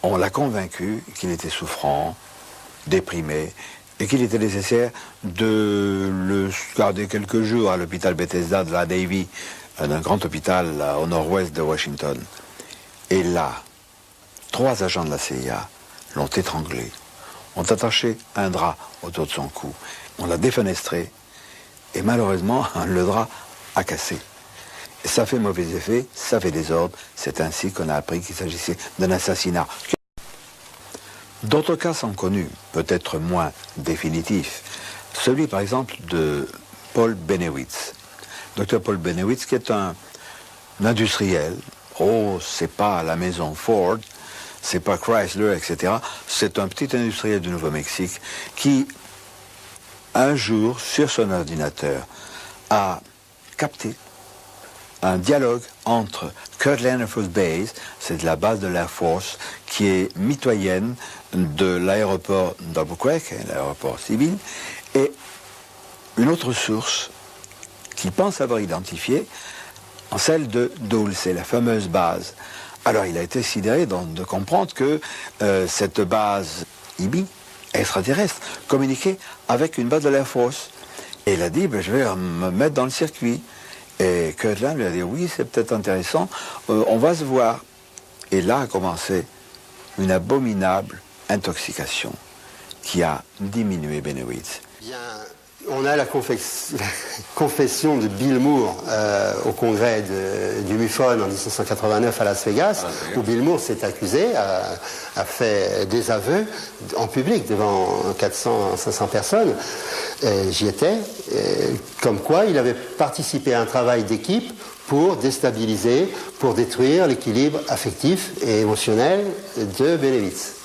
On l'a convaincu qu'il était souffrant, déprimé, et qu'il était nécessaire de le garder quelques jours à l'hôpital Bethesda de la Navy, un grand hôpital au nord-ouest de Washington. Et là, 3 agents de la CIA l'ont étranglé, ont attaché un drap autour de son cou, on l'a défenestré, et malheureusement, le drap a cassé. Et ça fait mauvais effet, ça fait désordre, c'est ainsi qu'on a appris qu'il s'agissait d'un assassinat. D'autres cas sont connus, peut-être moins définitifs. Celui, par exemple, de Paul Bennewitz. Dr Paul Bennewitz, qui est un industriel. Oh, c'est pas la maison Ford, c'est pas Chrysler, etc. C'est un petit industriel du Nouveau-Mexique qui, un jour, sur son ordinateur, a capté un dialogue entre Kirtland Air Force Base, c'est la base de l'Air Force, qui est mitoyenne de l'aéroport d'Albuquerque, l'aéroport civil, et une autre source qu'il pense avoir identifiée, en celle de Dulce, la fameuse base. Alors il a été sidéré de comprendre que cette base IBI, extraterrestre, communiquait avec une base de l'Air Force. Et il a dit, je vais me mettre dans le circuit. Et Kirtland lui a dit, oui, c'est peut-être intéressant, on va se voir. Et là a commencé une abominable intoxication qui a diminué Bennewitz. Bien, on a la confession de Bill Moore au congrès du MUFON en 1989 à Las Vegas, où Bill Moore s'est accusé, a fait des aveux en public devant 400-500 personnes. J'y étais, comme quoi il avait participé à un travail d'équipe pour déstabiliser, pour détruire l'équilibre affectif et émotionnel de Bennewitz.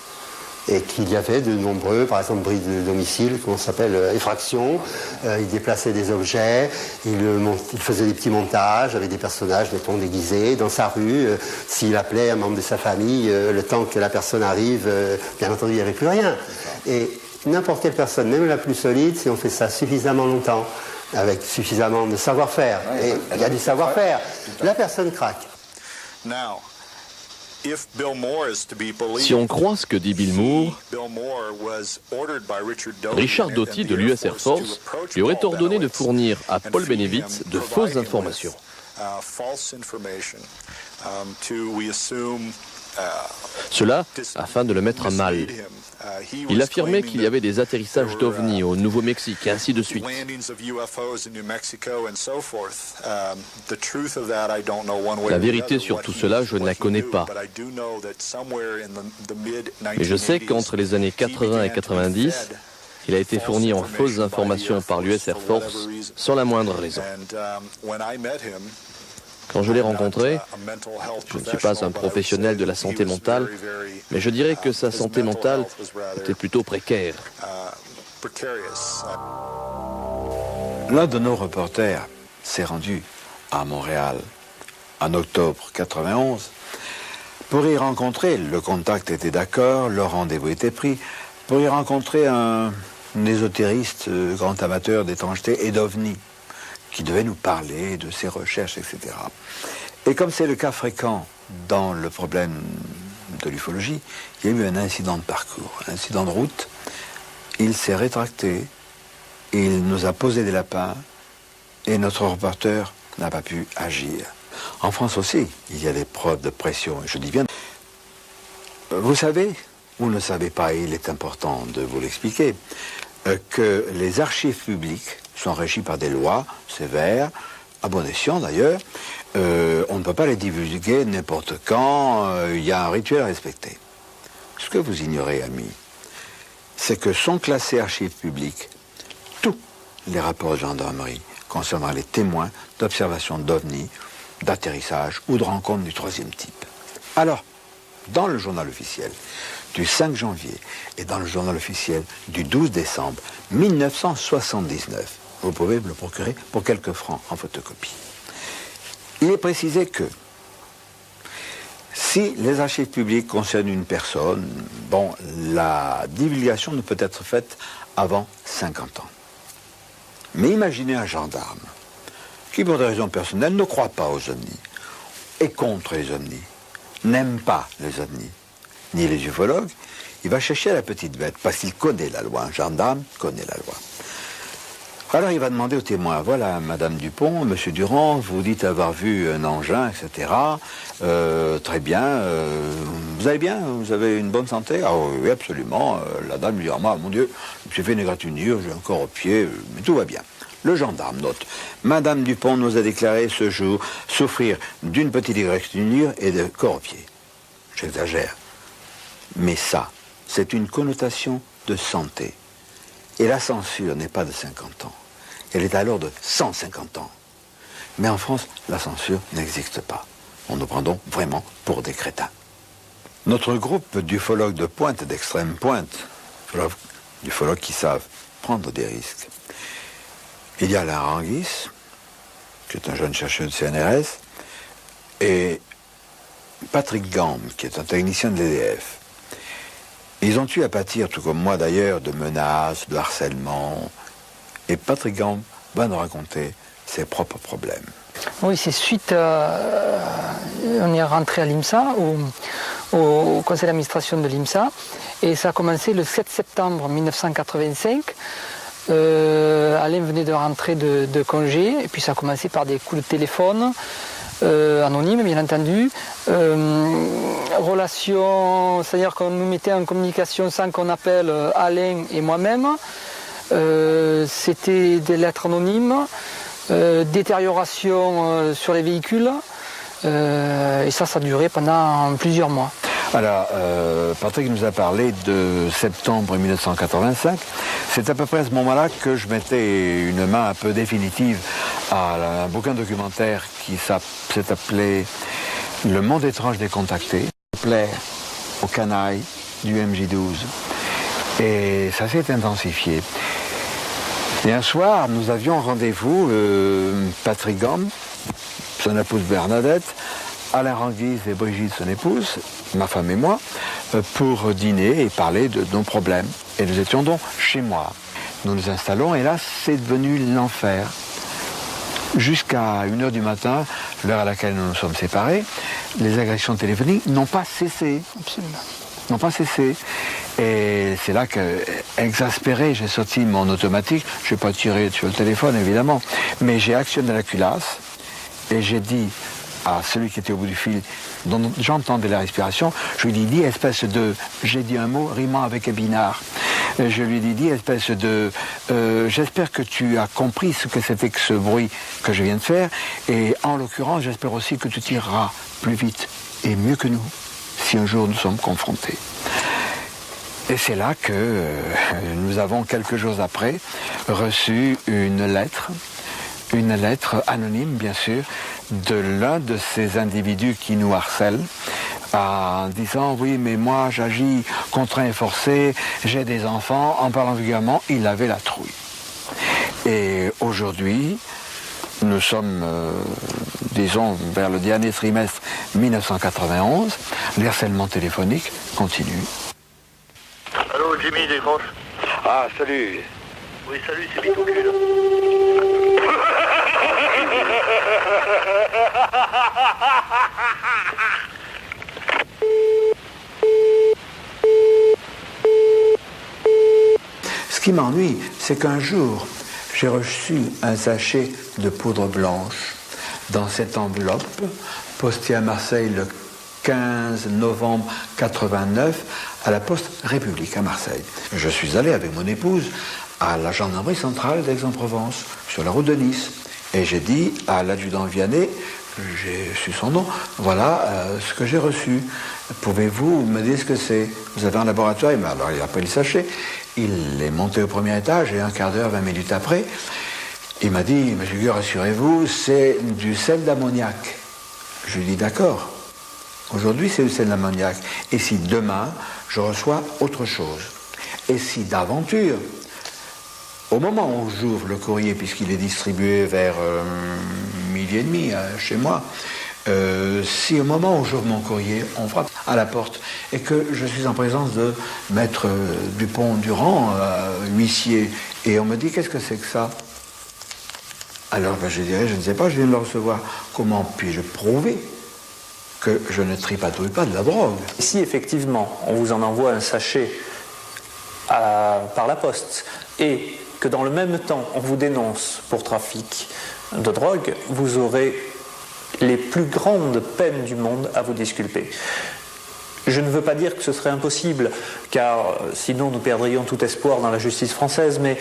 Et qu'il y avait de nombreux, par exemple, bris de domicile, comment ça s'appelle, effractions. Il déplaçait des objets, il faisait des petits montages avec des personnages, mettons, déguisés dans sa rue. S'il appelait un membre de sa famille, le temps que la personne arrive, bien entendu, il n'y avait plus rien. Et n'importe quelle personne, même la plus solide, si on fait ça suffisamment longtemps, avec suffisamment de savoir-faire, et il y a du savoir-faire, la personne craque. Si on croit ce que dit Bill Moore, Richard Doty de l'US Air Force lui aurait ordonné de fournir à Paul Bennewitz de fausses informations. Cela afin de le mettre à mal. Il affirmait qu'il y avait des atterrissages d'OVNI au Nouveau-Mexique et ainsi de suite. La vérité sur tout cela, je ne la connais pas. Mais je sais qu'entre les années 80 et 90, il a été fourni en fausses informations par l'US Air Force sans la moindre raison. Quand je l'ai rencontré, je ne suis pas un professionnel de la santé mentale, mais je dirais que sa santé mentale était plutôt précaire. L'un de nos reporters s'est rendu à Montréal en octobre 91 pour y rencontrer, le contact était d'accord, le rendez-vous était pris, pour y rencontrer un ésotériste, grand amateur d'étrangeté et d'OVNI, qui devait nous parler de ses recherches, etc. Et comme c'est le cas fréquent dans le problème de l'ufologie, il y a eu un incident de parcours, un incident de route. Il s'est rétracté, il nous a posé des lapins, et notre reporter n'a pas pu agir. En France aussi, il y a des preuves de pression, je dis bien. Vous savez, ou ne savez pas, et il est important de vous l'expliquer, que les archives publiques sont régies par des lois sévères, à bon escient d'ailleurs. On ne peut pas les divulguer n'importe quand, il y a un rituel à respecter. Ce que vous ignorez, amis, c'est que sont classés archives publiques tous les rapports de gendarmerie concernant les témoins d'observation d'OVNI d'atterrissage ou de rencontre du troisième type. Alors, dans le journal officiel du 5 janvier et dans le journal officiel du 12 décembre 1979, vous pouvez me le procurer pour quelques francs en photocopie. Il est précisé que si les archives publiques concernent une personne, bon, la divulgation ne peut être faite avant 50 ans. Mais imaginez un gendarme qui, pour des raisons personnelles, ne croit pas aux ovnis, est contre les ovnis, n'aime pas les ovnis, ni les ufologues, il va chercher la petite bête, parce qu'il connaît la loi, un gendarme connaît la loi. Alors il va demander au témoin, voilà, Madame Dupont, Monsieur Durand, vous dites avoir vu un engin, etc. Très bien, vous allez bien, vous avez une bonne santé? Ah oui, absolument. La dame lui dit, ah mon Dieu, j'ai fait une égratignure, j'ai un corps au pied, mais tout va bien. Le gendarme note, Madame Dupont nous a déclaré ce jour souffrir d'une petite égratignure et de corps au pied. J'exagère. Mais ça, c'est une connotation de santé. Et la censure n'est pas de 50 ans. Elle est alors de 150 ans. Mais en France, la censure n'existe pas. On nous prend donc vraiment pour des crétins. Notre groupe d'ufologues de pointe et d'extrême pointe, d'ufologues qui savent prendre des risques. Il y a Alain Ranguis, qui est un jeune chercheur de CNRS, et Patrick Gambe, qui est un technicien de l'EDF. Ils ont eu à pâtir, tout comme moi d'ailleurs, de menaces, de harcèlement. Et Patrick Gambe va nous raconter ses propres problèmes. Oui, c'est suite on est rentré à l'IMSA, au conseil d'administration de l'IMSA, et ça a commencé le 7 septembre 1985. Alain venait de rentrer de congé, et puis ça a commencé par des coups de téléphone, anonymes bien entendu, relations, c'est-à-dire qu'on nous mettait en communication sans qu'on appelle Alain et moi-même, c'était des lettres anonymes, détérioration sur les véhicules, et ça a duré pendant plusieurs mois. Alors, Patrick nous a parlé de septembre 1985. C'est à peu près à ce moment-là que je mettais une main un peu définitive à un bouquin documentaire qui s'est appelé Le monde étrange des contactés. Ça plaît aux canailles du MJ12. Et ça s'est intensifié. Et un soir, nous avions rendez-vous, Patrick Gambe, son épouse Bernadette, Alain Ranguis et Brigitte, son épouse, ma femme et moi, pour dîner et parler de nos problèmes. Et nous étions donc chez moi. Nous nous installons et là, c'est devenu l'enfer. Jusqu'à 1h du matin, l'heure à laquelle nous nous sommes séparés, les agressions téléphoniques n'ont pas cessé. Absolument. N'ont pas cessé. Et c'est là que, exaspéré, j'ai sorti mon automatique. Je n'ai pas tiré sur le téléphone, évidemment, mais j'ai actionné la culasse et j'ai dit à celui qui était au bout du fil, dont j'entendais la respiration, je lui ai dit, espèce de... J'ai dit un mot rimant avec ébinard. Je lui ai dit, espèce de... j'espère que tu as compris ce que c'était que ce bruit que je viens de faire, et en l'occurrence, j'espère aussi que tu tireras plus vite et mieux que nous, si un jour nous sommes confrontés. Et c'est là que nous avons, quelques jours après, reçu une lettre anonyme, bien sûr, de l'un de ces individus qui nous harcèlent, en disant, oui, mais moi, j'agis contraint et forcé, j'ai des enfants. En parlant vulgairement, il avait la trouille. Et aujourd'hui, nous sommes, disons, vers le dernier trimestre 1991, les harcèlements téléphoniques continuent. Allô, Jimmy, décroche. Ah, salut. Oui, salut, c'est Bitocul. Ce qui m'ennuie, c'est qu'un jour, j'ai reçu un sachet de poudre blanche dans cette enveloppe, postée à Marseille le 15 novembre 89, à la Poste République à Marseille. Je suis allé avec mon épouse à la gendarmerie centrale d'Aix-en-Provence, sur la route de Nice. Et j'ai dit à l'adjudant Vianney, j'ai su son nom, voilà ce que j'ai reçu. Pouvez-vous me dire ce que c'est? Vous avez un laboratoire? Alors il a pris le sachet, il est monté au premier étage et un quart d'heure, 20 minutes après, il m'a dit, monsieur Gueux, rassurez-vous, c'est du sel d'ammoniac. Je lui dis d'accord. Aujourd'hui, c'est de l'ammoniac. Et si demain, je reçois autre chose? Et si d'aventure, au moment où j'ouvre le courrier, puisqu'il est distribué vers 12h30 chez moi, si au moment où j'ouvre mon courrier, on frappe à la porte et que je suis en présence de maître Dupont-Durand, huissier, et on me dit qu'est-ce que c'est que ça? Alors je dirais, je ne sais pas, je viens de le recevoir. Comment puis-je prouver que je ne tripatouille pas de la drogue? Si effectivement on vous en envoie un sachet par la poste et que dans le même temps on vous dénonce pour trafic de drogue, vous aurez les plus grandes peines du monde à vous disculper. Je ne veux pas dire que ce serait impossible, car sinon nous perdrions tout espoir dans la justice française, mais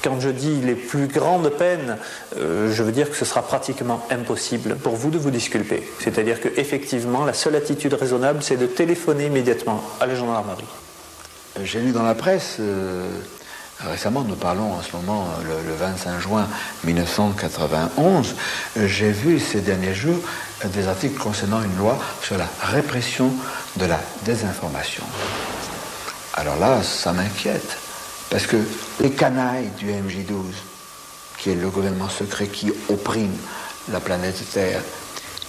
quand je dis les plus grandes peines, je veux dire que ce sera pratiquement impossible pour vous de vous disculper. C'est-à-dire qu'effectivement, la seule attitude raisonnable, c'est de téléphoner immédiatement à la gendarmerie. J'ai lu dans la presse, récemment, nous parlons en ce moment, le 25 juin 1991, j'ai vu ces derniers jours des articles concernant une loi sur la répression de la désinformation. Alors là, ça m'inquiète. Parce que les canailles du MJ12, qui est le gouvernement secret qui opprime la planète Terre,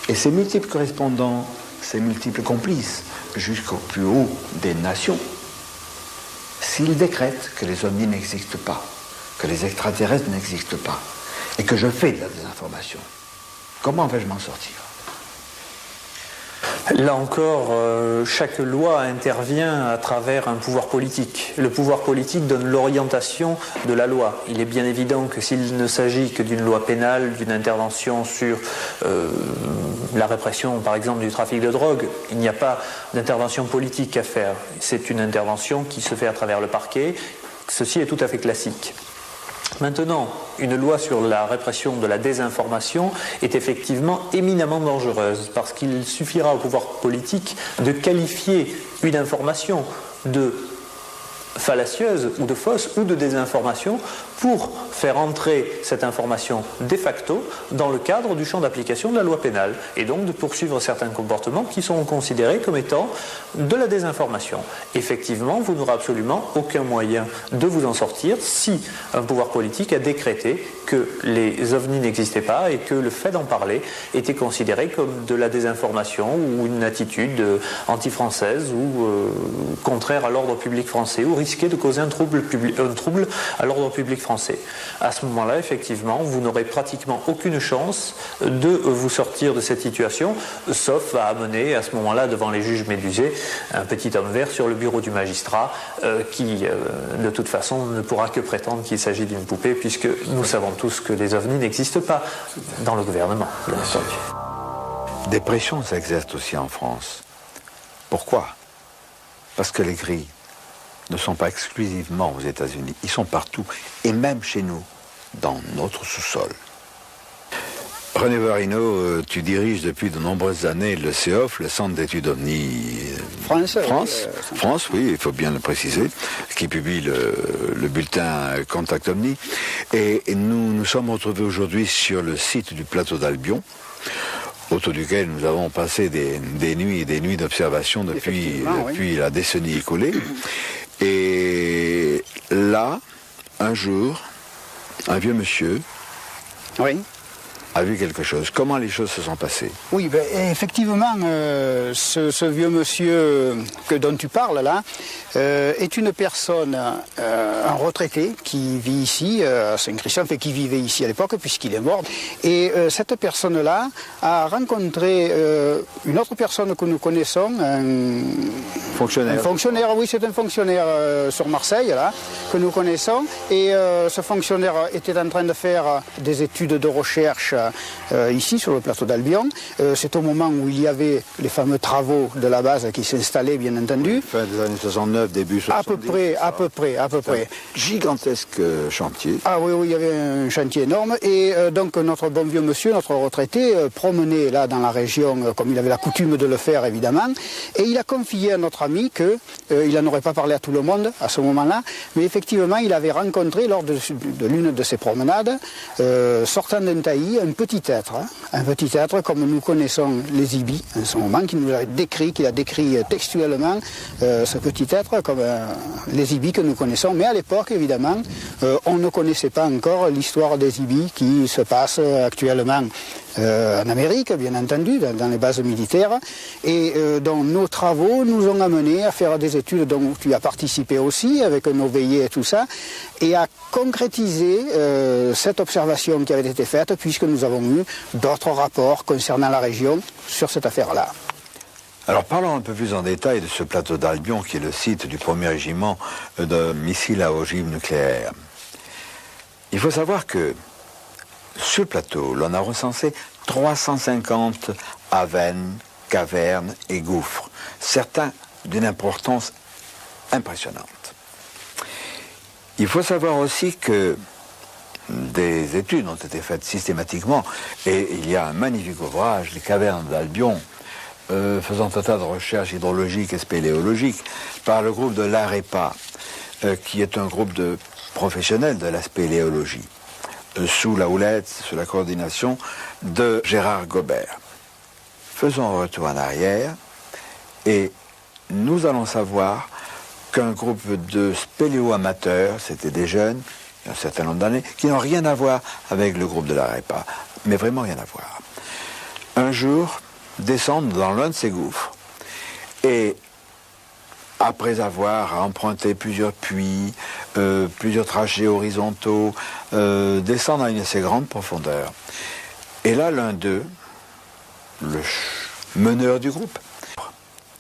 et ses multiples correspondants, ses multiples complices, jusqu'au plus haut des nations, s'ils décrètent que les ovnis n'existent pas, que les extraterrestres n'existent pas, et que je fais de la désinformation, comment vais-je m'en sortir? Là encore, chaque loi intervient à travers un pouvoir politique. Le pouvoir politique donne l'orientation de la loi. Il est bien évident que s'il ne s'agit que d'une loi pénale, d'une intervention sur la répression, par exemple, du trafic de drogue, il n'y a pas d'intervention politique à faire. C'est une intervention qui se fait à travers le parquet. Ceci est tout à fait classique. Maintenant, une loi sur la répression de la désinformation est effectivement éminemment dangereuse parce qu'il suffira au pouvoir politique de qualifier une information de fallacieuse ou de fausse ou de désinformation pour faire entrer cette information de facto dans le cadre du champ d'application de la loi pénale et donc de poursuivre certains comportements qui sont considérés comme étant de la désinformation. Effectivement, vous n'aurez absolument aucun moyen de vous en sortir si un pouvoir politique a décrété que les ovnis n'existaient pas et que le fait d'en parler était considéré comme de la désinformation ou une attitude anti-française ou contraire à l'ordre public français ou risquait de causer un trouble à l'ordre public français. À ce moment-là, effectivement, vous n'aurez pratiquement aucune chance de vous sortir de cette situation, sauf à amener à ce moment-là devant les juges médusés un petit homme vert sur le bureau du magistrat qui, de toute façon, ne pourra que prétendre qu'il s'agit d'une poupée, puisque nous savons tous que les ovnis n'existent pas dans le gouvernement. Des pressions s'exercent aussi en France. Pourquoi? Parce que les grilles ne sont pas exclusivement aux États-Unis, ils sont partout, et même chez nous, dans notre sous-sol. René Varino, tu diriges depuis de nombreuses années le CEOF, le Centre d'études OVNI France, oui, il faut bien le préciser, qui publie le bulletin Contact OVNI. Et nous nous sommes retrouvés aujourd'hui sur le site du plateau d'Albion, autour duquel nous avons passé des nuits et des nuits d'observation depuis la décennie écoulée. Et là, un jour, un vieux monsieur a vu quelque chose. Comment les choses se sont passées? Oui, ben, effectivement, ce vieux monsieur dont tu parles là est une personne, un retraité qui vit ici, à Saint-Christian, qui vivait ici à l'époque puisqu'il est mort. Et cette personne-là a rencontré une autre personne que nous connaissons, un fonctionnaire, oui, c'est un fonctionnaire sur Marseille, là, que nous connaissons. Et ce fonctionnaire était en train de faire des études de recherche ici sur le plateau d'Albion. C'est au moment où il y avait les fameux travaux de la base qui s'installaient, bien entendu. Fin des années 69, début 70. À peu près. Gigantesque chantier. Ah oui, il y avait un chantier énorme. Et donc notre bon vieux monsieur, notre retraité, promenait là dans la région, comme il avait la coutume de le faire évidemment. Et il a confié à notre ami qu'il n'en aurait pas parlé à tout le monde à ce moment-là, mais effectivement il avait rencontré lors de l'une de ses promenades, sortant d'un taillis, un un petit être comme nous connaissons les ibis en ce moment, qui nous a décrit textuellement ce petit être comme les ibis que nous connaissons. Mais à l'époque, évidemment, on ne connaissait pas encore l'histoire des ibis qui se passe actuellement en Amérique, bien entendu, dans les bases militaires. Et donc nos travaux nous ont amenés à faire des études dont tu as participé aussi, avec nos veillées et tout ça, et à concrétiser cette observation qui avait été faite, puisque nous avons eu d'autres rapports concernant la région sur cette affaire-là. Alors parlons un peu plus en détail de ce plateau d'Albion qui est le site du 1er régiment de missiles à ogive nucléaire. Il faut savoir que sur le plateau, l'on a recensé 350 avennes, cavernes et gouffres, certains d'une importance impressionnante. Il faut savoir aussi que des études ont été faites systématiquement, et il y a un magnifique ouvrage, Les cavernes d'Albion, faisant un tas de recherches hydrologiques et spéléologiques, par le groupe de l'AREPA, qui est un groupe de professionnels de la spéléologie, sous la houlette, sous la coordination de Gérard Gobert. Faisons un retour en arrière, et nous allons savoir qu'un groupe de spéléo-amateurs, c'était des jeunes, il y a un certain nombre d'années, qui n'ont rien à voir avec le groupe de l'AREPA, mais vraiment rien à voir. Un jour, descendent dans l'un de ces gouffres, et après avoir emprunté plusieurs puits, plusieurs trajets horizontaux, descendent à une assez grande profondeur. Et là, l'un d'eux, le meneur du groupe,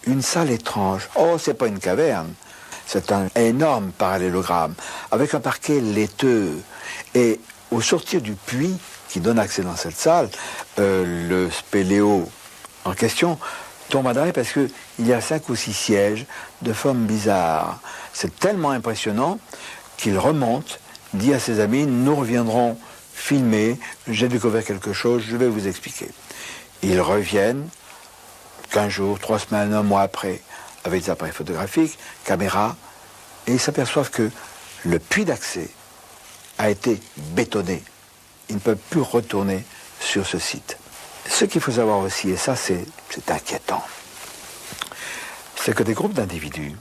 une salle étrange. Oh, c'est pas une caverne, c'est un énorme parallélogramme, avec un parquet laiteux. Et au sortir du puits qui donne accès dans cette salle, le spéléo en question tombe à l'arrêt parce qu'il y a 5 ou 6 sièges de forme bizarre. C'est tellement impressionnant qu'il remonte, dit à ses amis, nous reviendrons filmer, j'ai découvert quelque chose, je vais vous expliquer. Ils reviennent 15 jours, 3 semaines, 1 mois après, avec des appareils photographiques, caméras, et ils s'aperçoivent que le puits d'accès a été bétonné. Ils ne peuvent plus retourner sur ce site. Ce qu'il faut savoir aussi, et ça c'est inquiétant, c'est que des groupes d'individus,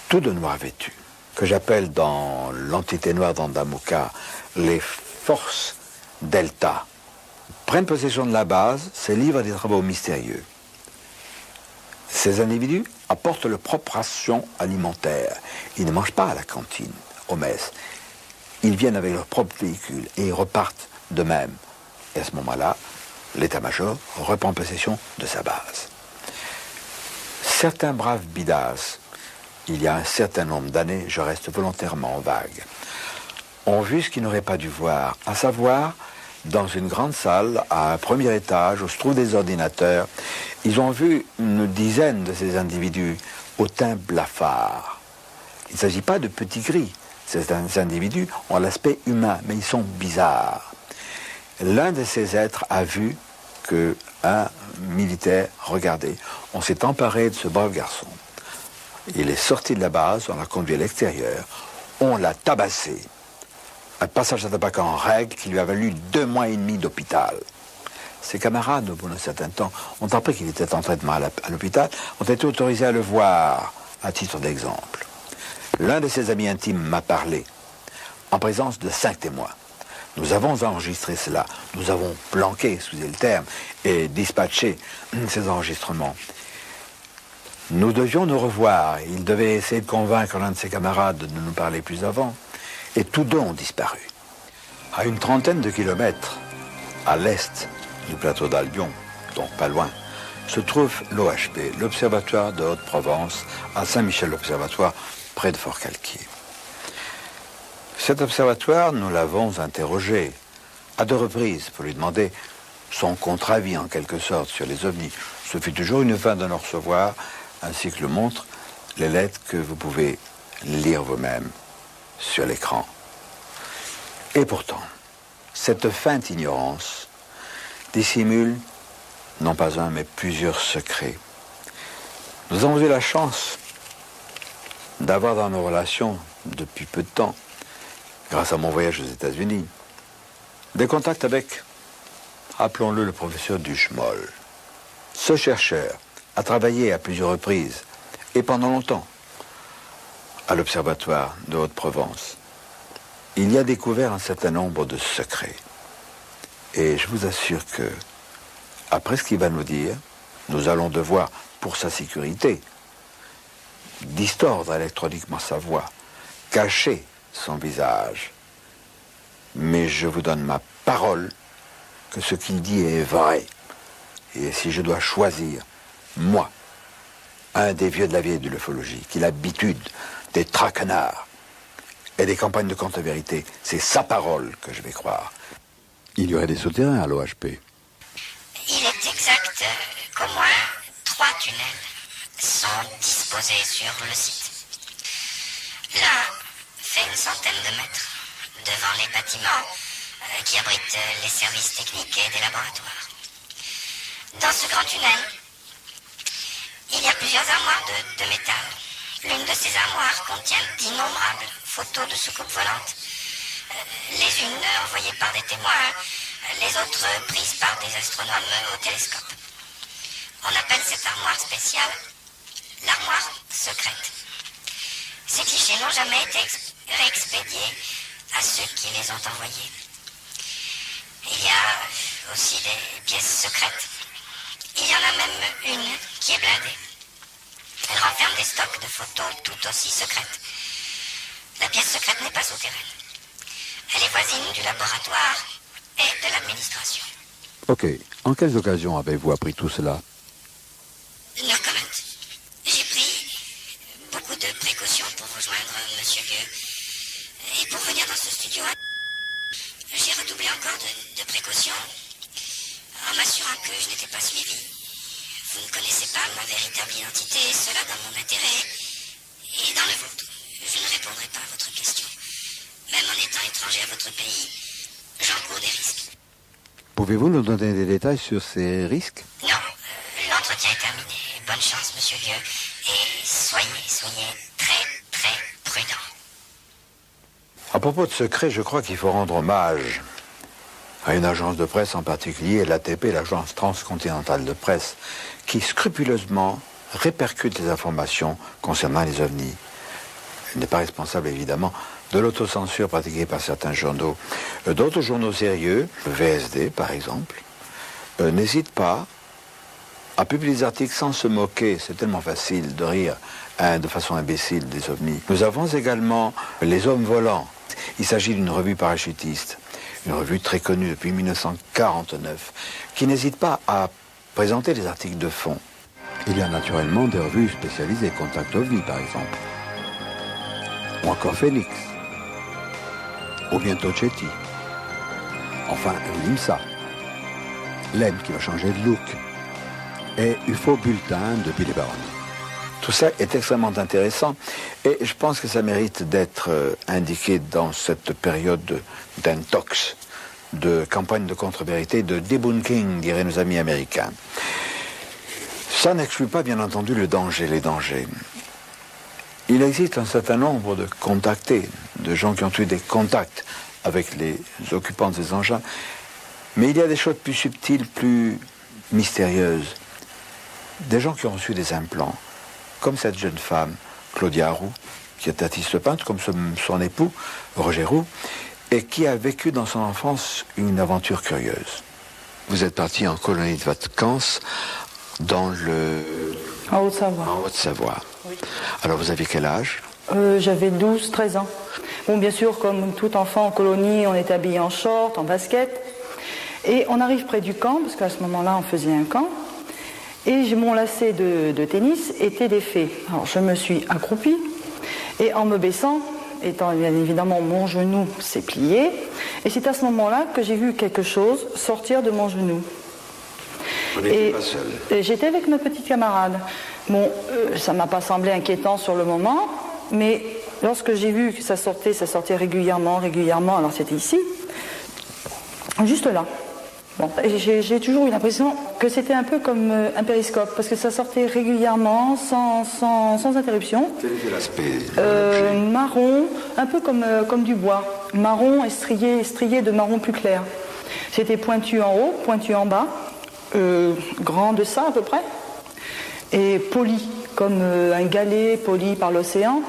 tout de noir vêtus, que j'appelle dans l'entité noire d'Andamuka les forces delta, prennent possession de la base, se livrent à des travaux mystérieux. Ces individus apportent leur propre ration alimentaire. Ils ne mangent pas à la cantine, au mess. Ils viennent avec leur propre véhicule et ils repartent d'eux-mêmes. Et à ce moment-là, l'état-major reprend possession de sa base. Certains braves bidas, il y a un certain nombre d'années, je reste volontairement vague, ont vu ce qu'ils n'auraient pas dû voir, à savoir, dans une grande salle, à un premier étage, où se trouvent des ordinateurs, ils ont vu une dizaine de ces individus au teint blafard. Il ne s'agit pas de petits gris. Ces individus ont l'aspect humain, mais ils sont bizarres. L'un de ces êtres a vu qu'un militaire, regardez, on s'est emparé de ce brave garçon. Il est sorti de la base, on l'a conduit à l'extérieur, on l'a tabassé. Un passage à tabac en règle qui lui a valu 2 mois et demi d'hôpital. Ses camarades, au bout d'un certain temps, ont appris qu'il était en traitement à l'hôpital, ont été autorisés à le voir, à titre d'exemple. L'un de ses amis intimes m'a parlé, en présence de 5 témoins. Nous avons enregistré cela, nous avons planqué, excusez le terme, et dispatché ces enregistrements. Nous devions nous revoir, il devait essayer de convaincre l'un de ses camarades de nous parler plus avant, et tous deux ont disparu. À une trentaine de kilomètres, à l'est du plateau d'Albion, donc pas loin, se trouve l'OHP, l'Observatoire de Haute-Provence, à Saint-Michel-l'Observatoire, près de Fort-Calquier. Cet observatoire, nous l'avons interrogé à 2 reprises pour lui demander son contre-avis en quelque sorte sur les ovnis. Ce fut toujours une fin de nous recevoir, ainsi que le montrent les lettres que vous pouvez lire vous-même sur l'écran. Et pourtant, cette feinte ignorance dissimule non pas un, mais plusieurs secrets. Nous avons eu la chance d'avoir dans nos relations, depuis peu de temps, grâce à mon voyage aux États-Unis, Des contacts avec, appelons-le le professeur Duchemol. Ce chercheur a travaillé à plusieurs reprises, et pendant longtemps, à l'Observatoire de Haute-Provence. Il y a découvert un certain nombre de secrets. Et je vous assure que, après ce qu'il va nous dire, nous allons devoir, pour sa sécurité, distordre électroniquement sa voix, cacher son visage. Mais je vous donne ma parole que ce qu'il dit est vrai. Et si je dois choisir, moi, un des vieux de la vieille de l'ufologie, qui a l'habitude des traquenards et des campagnes de contre-vérité, c'est sa parole que je vais croire. Il y aurait des souterrains à l'OHP. Il est exact qu'au moins 3 tunnels sont disposés sur le site. L'un fait une centaine de mètres devant les bâtiments qui abritent les services techniques et des laboratoires. Dans ce grand tunnel, il y a plusieurs armoires de métal. L'une de ces armoires contient d'innombrables photos de soucoupes volantes. Les unes envoyées par des témoins, les autres prises par des astronomes au télescope. On appelle cette armoire spéciale l'armoire secrète. Ces clichés n'ont jamais été réexpédiés à ceux qui les ont envoyés. Il y a aussi des pièces secrètes. Il y en a même une qui est blindée. Elle renferme des stocks de photos tout aussi secrètes. La pièce secrète n'est pas souterraine. Elle est voisine du laboratoire et de l'administration. Ok. En quelles occasions avez-vous appris tout cela? No comment. J'ai pris beaucoup de précautions pour rejoindre Monsieur Vieux. Et pour venir dans ce studio, j'ai redoublé encore de précautions en m'assurant que je n'étais pas suivi. Vous ne connaissez pas ma véritable identité, cela dans mon intérêt et dans le vôtre. Je ne répondrai pas à votre question. Même en étant étranger à votre pays, j'encours des risques. Pouvez-vous nous donner des détails sur ces risques? Non, l'entretien est terminé. Bonne chance, Monsieur Vieux, et soyez très prudent. À propos de secrets, je crois qu'il faut rendre hommage à une agence de presse en particulier, l'ATP, l'agence transcontinentale de presse, qui scrupuleusement répercute les informations concernant les ovnis. Elle n'est pas responsable, évidemment, de l'autocensure pratiquée par certains journaux. D'autres journaux sérieux, le VSD par exemple, n'hésitent pas à publier des articles sans se moquer. C'est tellement facile de rire de façon imbécile des ovnis. Nous avons également Les Hommes Volants. Il s'agit d'une revue parachutiste, une revue très connue depuis 1949, qui n'hésite pas à présenter des articles de fond. Il y a naturellement des revues spécialisées, Contact OVNI par exemple, ou encore Phoenix, ou bientôt Chetty, enfin l'IMSA, l'EM qui va changer de look, et UFO Bulletin de Billy Baroni. Tout ça est extrêmement intéressant et je pense que ça mérite d'être indiqué dans cette période d'intox, de campagne de contre-vérité, de debunking, diraient nos amis américains. Ça n'exclut pas, bien entendu, les dangers. Il existe un certain nombre de contactés, de gens qui ont eu des contacts avec les occupants de ces engins, mais il y a des choses plus subtiles, plus mystérieuses. Des gens qui ont reçu des implants, comme cette jeune femme, Claudia Roux, qui est artiste peintre, comme son époux, Roger Roux, et qui a vécu dans son enfance une aventure curieuse. Vous êtes parti en colonie de vacances en Haute-Savoie. En Haute-Savoie. Oui. Alors vous aviez quel âge? J'avais 12-13 ans. Bon, bien sûr, comme tout enfant en colonie, on était habillé en short, en basket. Et on arrive près du camp, parce qu'à ce moment-là, on faisait un camp. Et mon lacet de tennis était défait. Alors je me suis accroupie et en me baissant, étant bien évidemment mon genou s'est plié, et c'est à ce moment-là que j'ai vu quelque chose sortir de mon genou. Vous n'étiez pas seul. J'étais avec ma petite camarade. Bon, ça ne m'a pas semblé inquiétant sur le moment, mais lorsque j'ai vu que ça sortait régulièrement, alors c'était ici, juste là. Bon, j'ai toujours eu l'impression que c'était un peu comme un périscope, parce que ça sortait régulièrement, sans interruption. Quel était l'aspect marron, un peu comme du bois. Marron et strié de marron plus clair. C'était pointu en haut, pointu en bas, grand de ça à peu près, et poli, comme un galet poli par l'océan,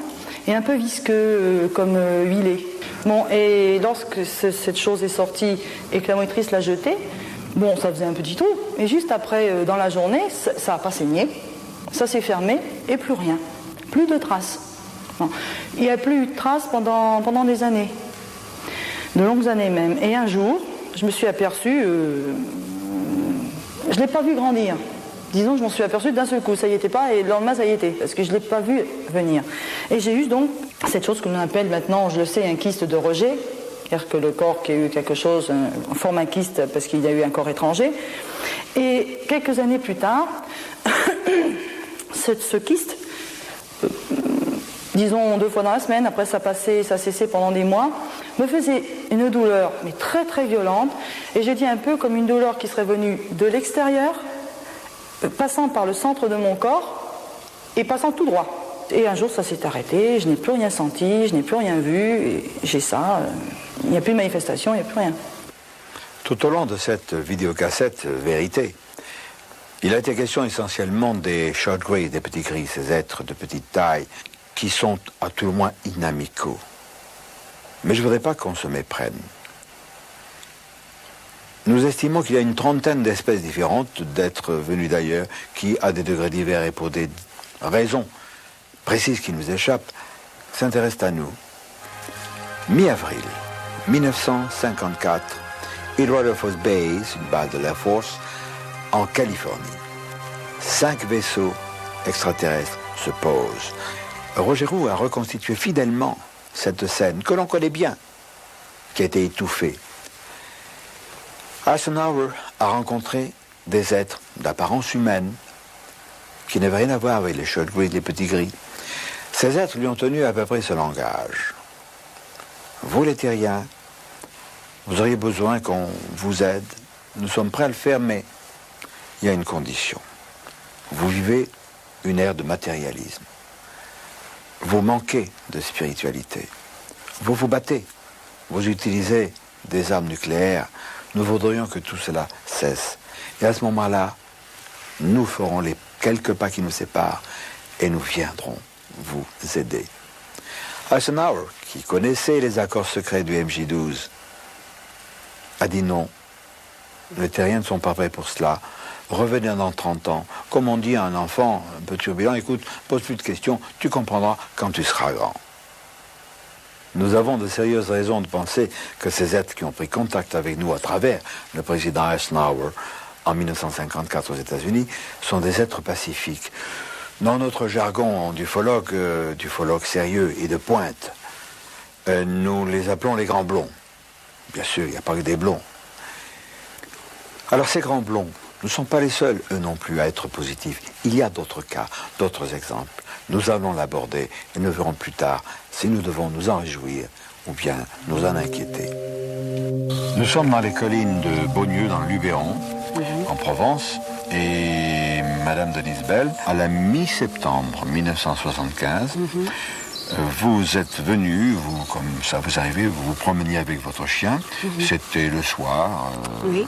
et un peu visqueux, comme huilé. Bon, et lorsque cette chose est sortie et que la monitrice l'a jetée, bon, ça faisait un petit trou. Et juste après, dans la journée, ça n'a pas saigné, ça s'est fermé et plus rien. Plus de traces. Bon. Il n'y a plus eu de traces pendant des années. De longues années même. Et un jour, je me suis aperçue, je ne l'ai pas vu grandir. Disons, je m'en suis aperçue d'un seul coup, ça y était pas, et le lendemain, ça y était, parce que je ne l'ai pas vu venir. Et j'ai eu donc cette chose que l'on appelle maintenant, je le sais, un kyste de rejet, c'est-à-dire que le corps qui a eu quelque chose forme un kyste parce qu'il y a eu un corps étranger. Et quelques années plus tard, ce kyste, disons 2 fois dans la semaine, après ça cessait pendant des mois, me faisait une douleur, mais très très violente, et j'ai dit un peu comme une douleur qui serait venue de l'extérieur, passant par le centre de mon corps et passant tout droit. Et un jour ça s'est arrêté, je n'ai plus rien senti, je n'ai plus rien vu, et j'ai ça, il n'y a plus de manifestation, il n'y a plus rien. Tout au long de cette vidéocassette Vérité, il a été question essentiellement des short greys, des petits gris, ces êtres de petite taille, qui sont à tout le moins inamicaux. Mais je ne voudrais pas qu'on se méprenne. Nous estimons qu'il y a une trentaine d'espèces différentes d'êtres venus d'ailleurs qui, à des degrés divers et pour des raisons précises qui nous échappent, s'intéressent à nous. Mi-avril 1954, Edward Force Base, une base de l'Air Force, en Californie. 5 vaisseaux extraterrestres se posent. Roger Roux a reconstitué fidèlement cette scène que l'on connaît bien, qui a été étouffée. Eisenhower a rencontré des êtres d'apparence humaine qui n'avaient rien à voir avec les short gris, les petits gris. Ces êtres lui ont tenu à peu près ce langage. Vous les terriens, vous auriez besoin qu'on vous aide. Nous sommes prêts à le faire, mais il y a une condition. Vous vivez une ère de matérialisme. Vous manquez de spiritualité. Vous vous battez. Vous utilisez des armes nucléaires. Nous voudrions que tout cela cesse. Et à ce moment-là, nous ferons les quelques pas qui nous séparent et nous viendrons vous aider. Eisenhower, qui connaissait les accords secrets du MJ-12, a dit non. Les terriens ne sont pas prêts pour cela. Revenez dans 30 ans. Comme on dit à un enfant un peu turbulent, écoute, pose plus de questions, tu comprendras quand tu seras grand. Nous avons de sérieuses raisons de penser que ces êtres qui ont pris contact avec nous à travers le président Eisenhower en 1954 aux États-Unis sont des êtres pacifiques. Dans notre jargon d'ufologue sérieux et de pointe, nous les appelons les grands blonds. Bien sûr, il n'y a pas que des blonds. Alors ces grands blonds ne sont pas les seuls, eux non plus, à être positifs. Il y a d'autres cas, d'autres exemples. Nous allons l'aborder et nous verrons plus tard si nous devons nous en réjouir ou bien nous en inquiéter. Nous sommes dans les collines de Beaunieu, dans le Luberon, en Provence, et Madame Denise Bell, à la mi-septembre 1975, vous êtes venue, vous, comme ça vous arrivez, vous vous promeniez avec votre chien, c'était le soir. Oui.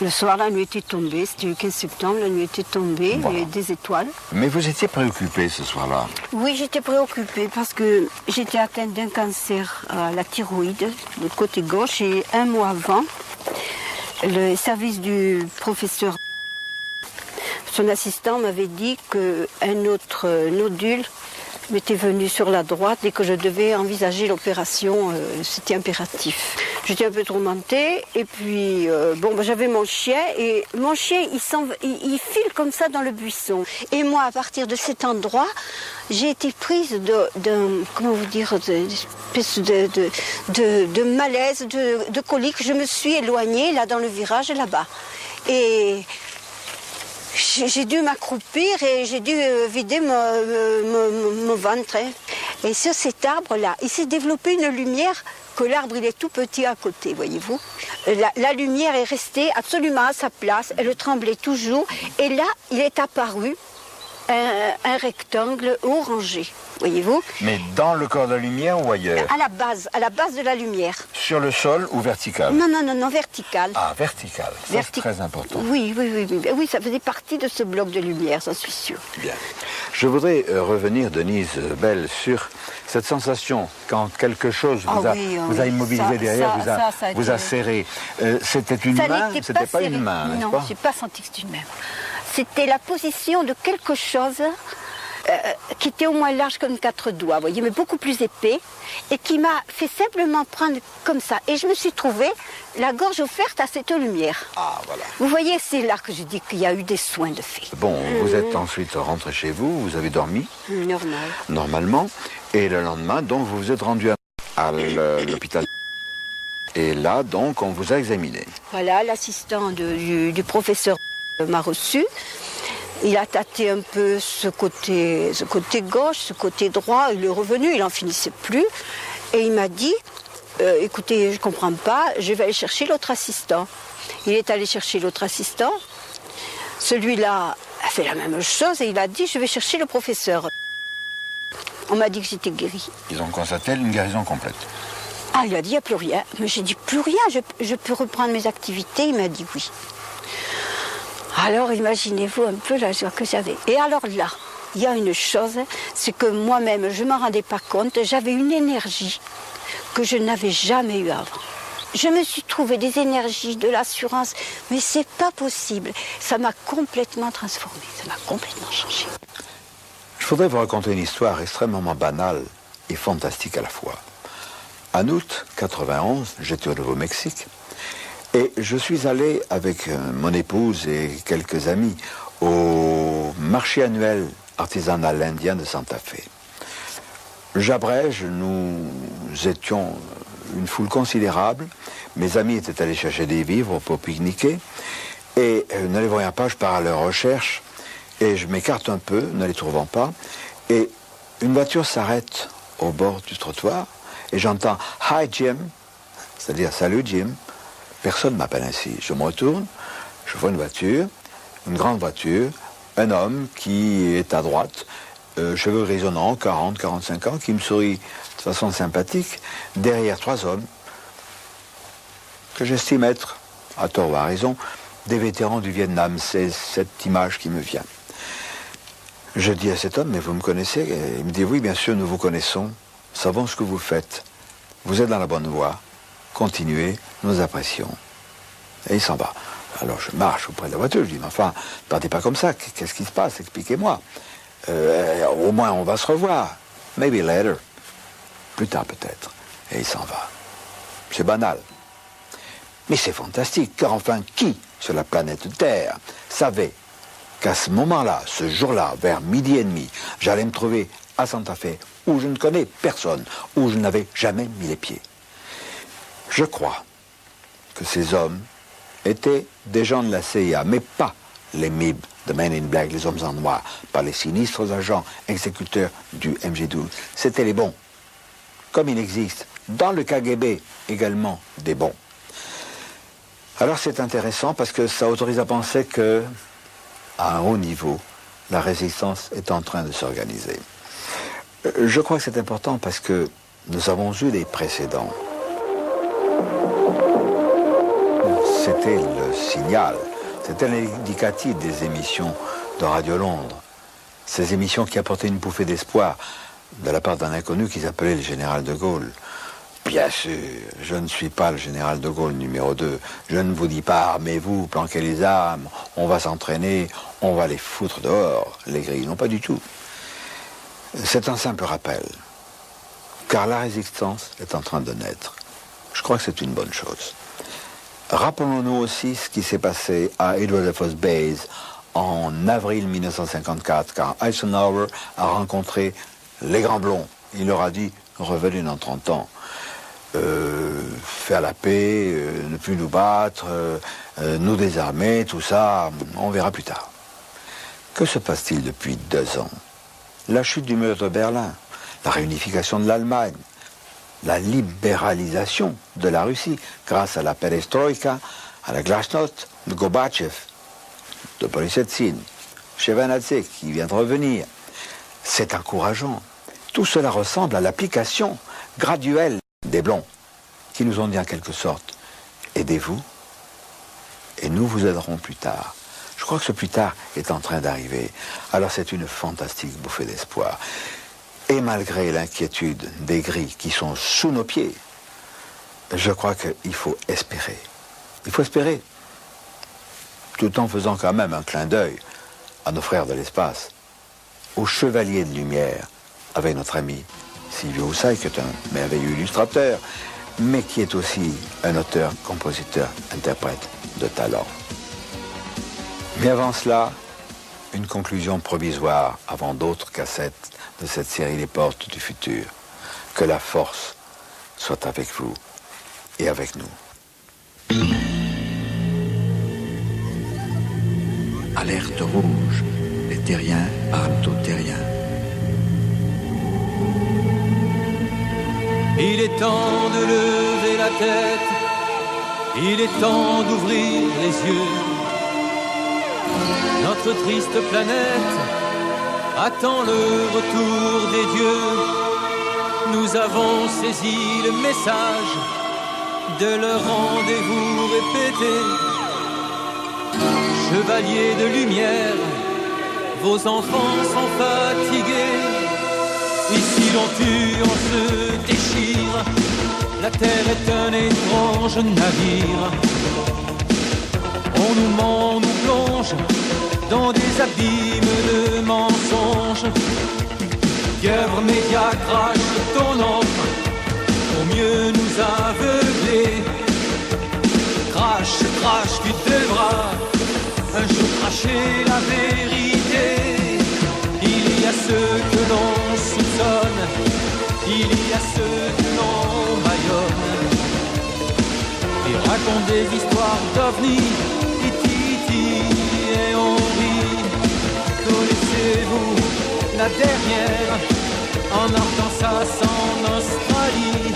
Le soir, la nuit était tombée, c'était le 15 septembre, la nuit était tombée, il y avait des étoiles. Mais vous étiez préoccupée ce soir-là? Oui, j'étais préoccupée parce que j'étais atteinte d'un cancer à la thyroïde, du côté gauche, et un mois avant, le service du professeur, son assistant m'avait dit qu'un autre nodule m'était venu sur la droite et que je devais envisager l'opération, c'était impératif. J'étais un peu tourmentée et puis j'avais mon chien et mon chien il file comme ça dans le buisson. Et moi à partir de cet endroit, j'ai été prise d'une espèce de malaise, de colique. Je me suis éloignée là dans le virage là-bas. Et j'ai dû m'accroupir et j'ai dû vider mon ventre. Et sur cet arbre-là, il s'est développé une lumière que l'arbre il est tout petit à côté, voyez-vous. La lumière est restée absolument à sa place, elle tremblait toujours, et là il est apparu un rectangle orangé, voyez-vous. Mais dans le corps de la lumière ou ailleurs? À la base de la lumière. Sur le sol ou vertical? Non, vertical. Ah, vertical, ça c'est très important. Oui, ça faisait partie de ce bloc de lumière, j'en suis sûre. Bien. Je voudrais revenir, Denise Bell, sur cette sensation quand quelque chose vous a immobilisé derrière, vous a serré. C'était une main? C'était pas une main, n'est-ce pas? Non, je n'ai pas senti que c'était une main. C'était la position de quelque chose qui était au moins large comme 4 doigts, vous voyez, mais beaucoup plus épais, et qui m'a fait simplement prendre comme ça. Et je me suis trouvée la gorge offerte à cette lumière. Ah, voilà. Vous voyez, c'est là que je dis qu'il y a eu des soins de fait. Bon, vous êtes ensuite rentré chez vous, vous avez dormi? Normal. Normalement. Et le lendemain, donc, vous vous êtes rendu à l'hôpital. Et là, donc, on vous a examiné. Voilà, l'assistant du professeur m'a reçu. Il a tâté un peu ce côté gauche, ce côté droit. Il est revenu, il n'en finissait plus. Et il m'a dit, écoutez, je ne comprends pas, je vais aller chercher l'autre assistant. Il est allé chercher l'autre assistant. Celui-là a fait la même chose et il a dit, je vais chercher le professeur. On m'a dit que j'étais guérie. Ils ont constaté une guérison complète. Ah, il a dit, il n'y a plus rien. Mais j'ai dit, plus rien, je peux reprendre mes activités. Il m'a dit oui. Alors imaginez-vous un peu la joie que j'avais. Et alors là, il y a une chose, c'est que moi-même, je ne m'en rendais pas compte, j'avais une énergie que je n'avais jamais eue avant. Je me suis trouvé des énergies, de l'assurance, mais c'est pas possible. Ça m'a complètement transformée, ça m'a complètement changé. Je voudrais vous raconter une histoire extrêmement banale et fantastique à la fois. En août 91, j'étais au Nouveau-Mexique. Et je suis allé avec mon épouse et quelques amis au marché annuel artisanal indien de Santa Fe. J'abrège, nous étions une foule considérable. Mes amis étaient allés chercher des vivres pour pique-niquer. Et ne les voyant pas, je pars à leur recherche et je m'écarte un peu, ne les trouvant pas. Et une voiture s'arrête au bord du trottoir et j'entends « Hi Jim », c'est-à-dire « Salut Jim ». Personne ne m'appelle ainsi. Je me retourne, je vois une voiture, une grande voiture, un homme qui est à droite, cheveux grisonnants, 40, 45 ans, qui me sourit de façon sympathique, derrière 3 hommes que j'estime être, à tort ou à raison, des vétérans du Vietnam. C'est cette image qui me vient. Je dis à cet homme, mais vous me connaissez? Et il me dit, oui, bien sûr, nous vous connaissons, nous savons ce que vous faites, vous êtes dans la bonne voie. Continuez, nous apprécions. Et il s'en va. Alors je marche auprès de la voiture, je dis, mais enfin, ne partez pas comme ça, qu'est-ce qui se passe? Expliquez-moi. Au moins on va se revoir. Maybe later. Plus tard peut-être. Et il s'en va. C'est banal. Mais c'est fantastique, car enfin, qui sur la planète Terre savait qu'à ce moment-là, ce jour-là, vers 12h30, j'allais me trouver à Santa Fe, où je ne connais personne, où je n'avais jamais mis les pieds? Je crois que ces hommes étaient des gens de la CIA, mais pas les MIB, the Men in Black, les hommes en noir, pas les sinistres agents exécuteurs du MJ12. C'était les bons. Comme il existe dans le KGB également des bons. Alors c'est intéressant parce que ça autorise à penser que, à un haut niveau, la résistance est en train de s'organiser. Je crois que c'est important parce que nous avons eu des précédents. C'était le signal, c'était l'indicatif des émissions de Radio Londres. Ces émissions qui apportaient une bouffée d'espoir de la part d'un inconnu qui s'appelait le général de Gaulle. Bien sûr, je ne suis pas le général de Gaulle numéro 2. Je ne vous dis pas, armez-vous, planquez les armes, on va s'entraîner, on va les foutre dehors, les grilles. Non, pas du tout. C'est un simple rappel, car la résistance est en train de naître. Je crois que c'est une bonne chose. Rappelons-nous aussi ce qui s'est passé à Edward Air Force Base en avril 1954, quand Eisenhower a rencontré les Grands Blonds. Il leur a dit, revenez dans 30 ans, faire la paix, ne plus nous battre, nous désarmer, tout ça, on verra plus tard. Que se passe-t-il depuis 2 ans? La chute du mur de Berlin, la réunification de l'Allemagne, la libéralisation de la Russie grâce à la perestroïka, à la glasnost de Gorbatchev, de Boris Yeltsin, Shevardnadze qui vient de revenir. C'est encourageant. Tout cela ressemble à l'application graduelle des blonds qui nous ont dit en quelque sorte « aidez-vous et nous vous aiderons plus tard ». Je crois que ce plus tard est en train d'arriver. Alors c'est une fantastique bouffée d'espoir. Et malgré l'inquiétude des gris qui sont sous nos pieds, je crois qu'il faut espérer. Il faut espérer, tout en faisant quand même un clin d'œil à nos frères de l'espace, aux chevaliers de lumière, avec notre ami Silvio Houssaye, qui est un merveilleux illustrateur, mais qui est aussi un auteur, compositeur, interprète de talent. Mais avant cela, une conclusion provisoire avant d'autres cassettes de cette série Les Portes du Futur. Que la force soit avec vous et avec nous. Alerte rouge. Les terriens parlent aux terriens. Il est temps de lever la tête, il est temps d'ouvrir les yeux. Notre triste planète attend le retour des dieux. Nous avons saisi le message de leur rendez-vous répété. Chevaliers de lumière, vos enfants sont fatigués. Ici l'on tue, on se déchire. La terre est un étrange navire. On nous ment, on nous plonge dans des abîmes de mensonges. Pieuvre média crache ton ombre pour mieux nous aveugler. Crache, crache, tu devras un jour cracher la vérité. Il y a ceux que l'on soupçonne, il y a ceux que l'on bâillonne. Et raconte des histoires d'ovnis, et on rit. Connaissez-vous la dernière en Arkansas, en Australie?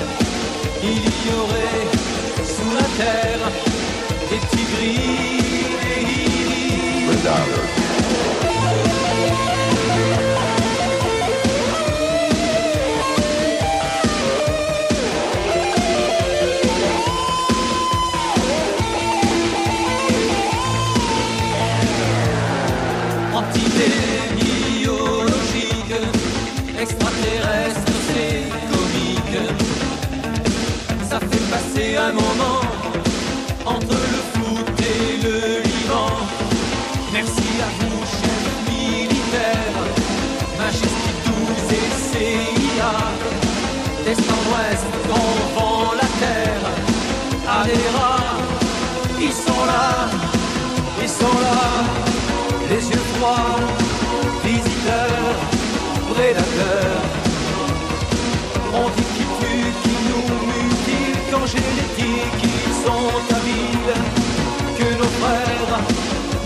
Il y aurait sous la terre des tigris et iris. Extraterrestre, c'est comique. Ça fait passer un moment entre le foot et le Liban. Merci à vous, chefs militaires, Majestic 12 et CIA. D'est en ouest, on vend la terre à des rats. Ils sont là, les yeux froids, visiteurs, prédateurs. On dit qu'ils tuent, qu'ils nous mutilent, qu'en génétique ils sont habiles, que nos frères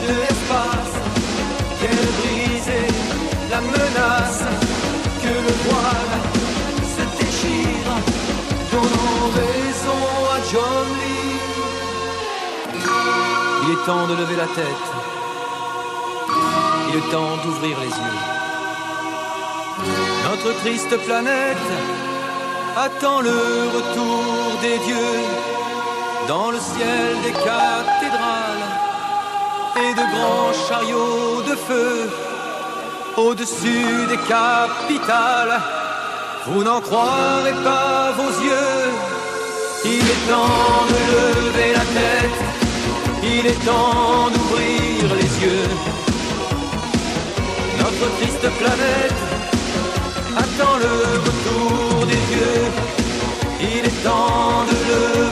de l'espace viennent briser la menace, que le voile se déchire, donnant raison à John Lee. Il est temps de lever la tête, il est temps d'ouvrir les yeux. Notre triste planète attend le retour des dieux. Dans le ciel des cathédrales et de grands chariots de feu, au-dessus des capitales, vous n'en croirez pas vos yeux. Il est temps de lever la tête, il est temps d'ouvrir les yeux. Notre triste planète attend le retour des dieux. Il est temps de le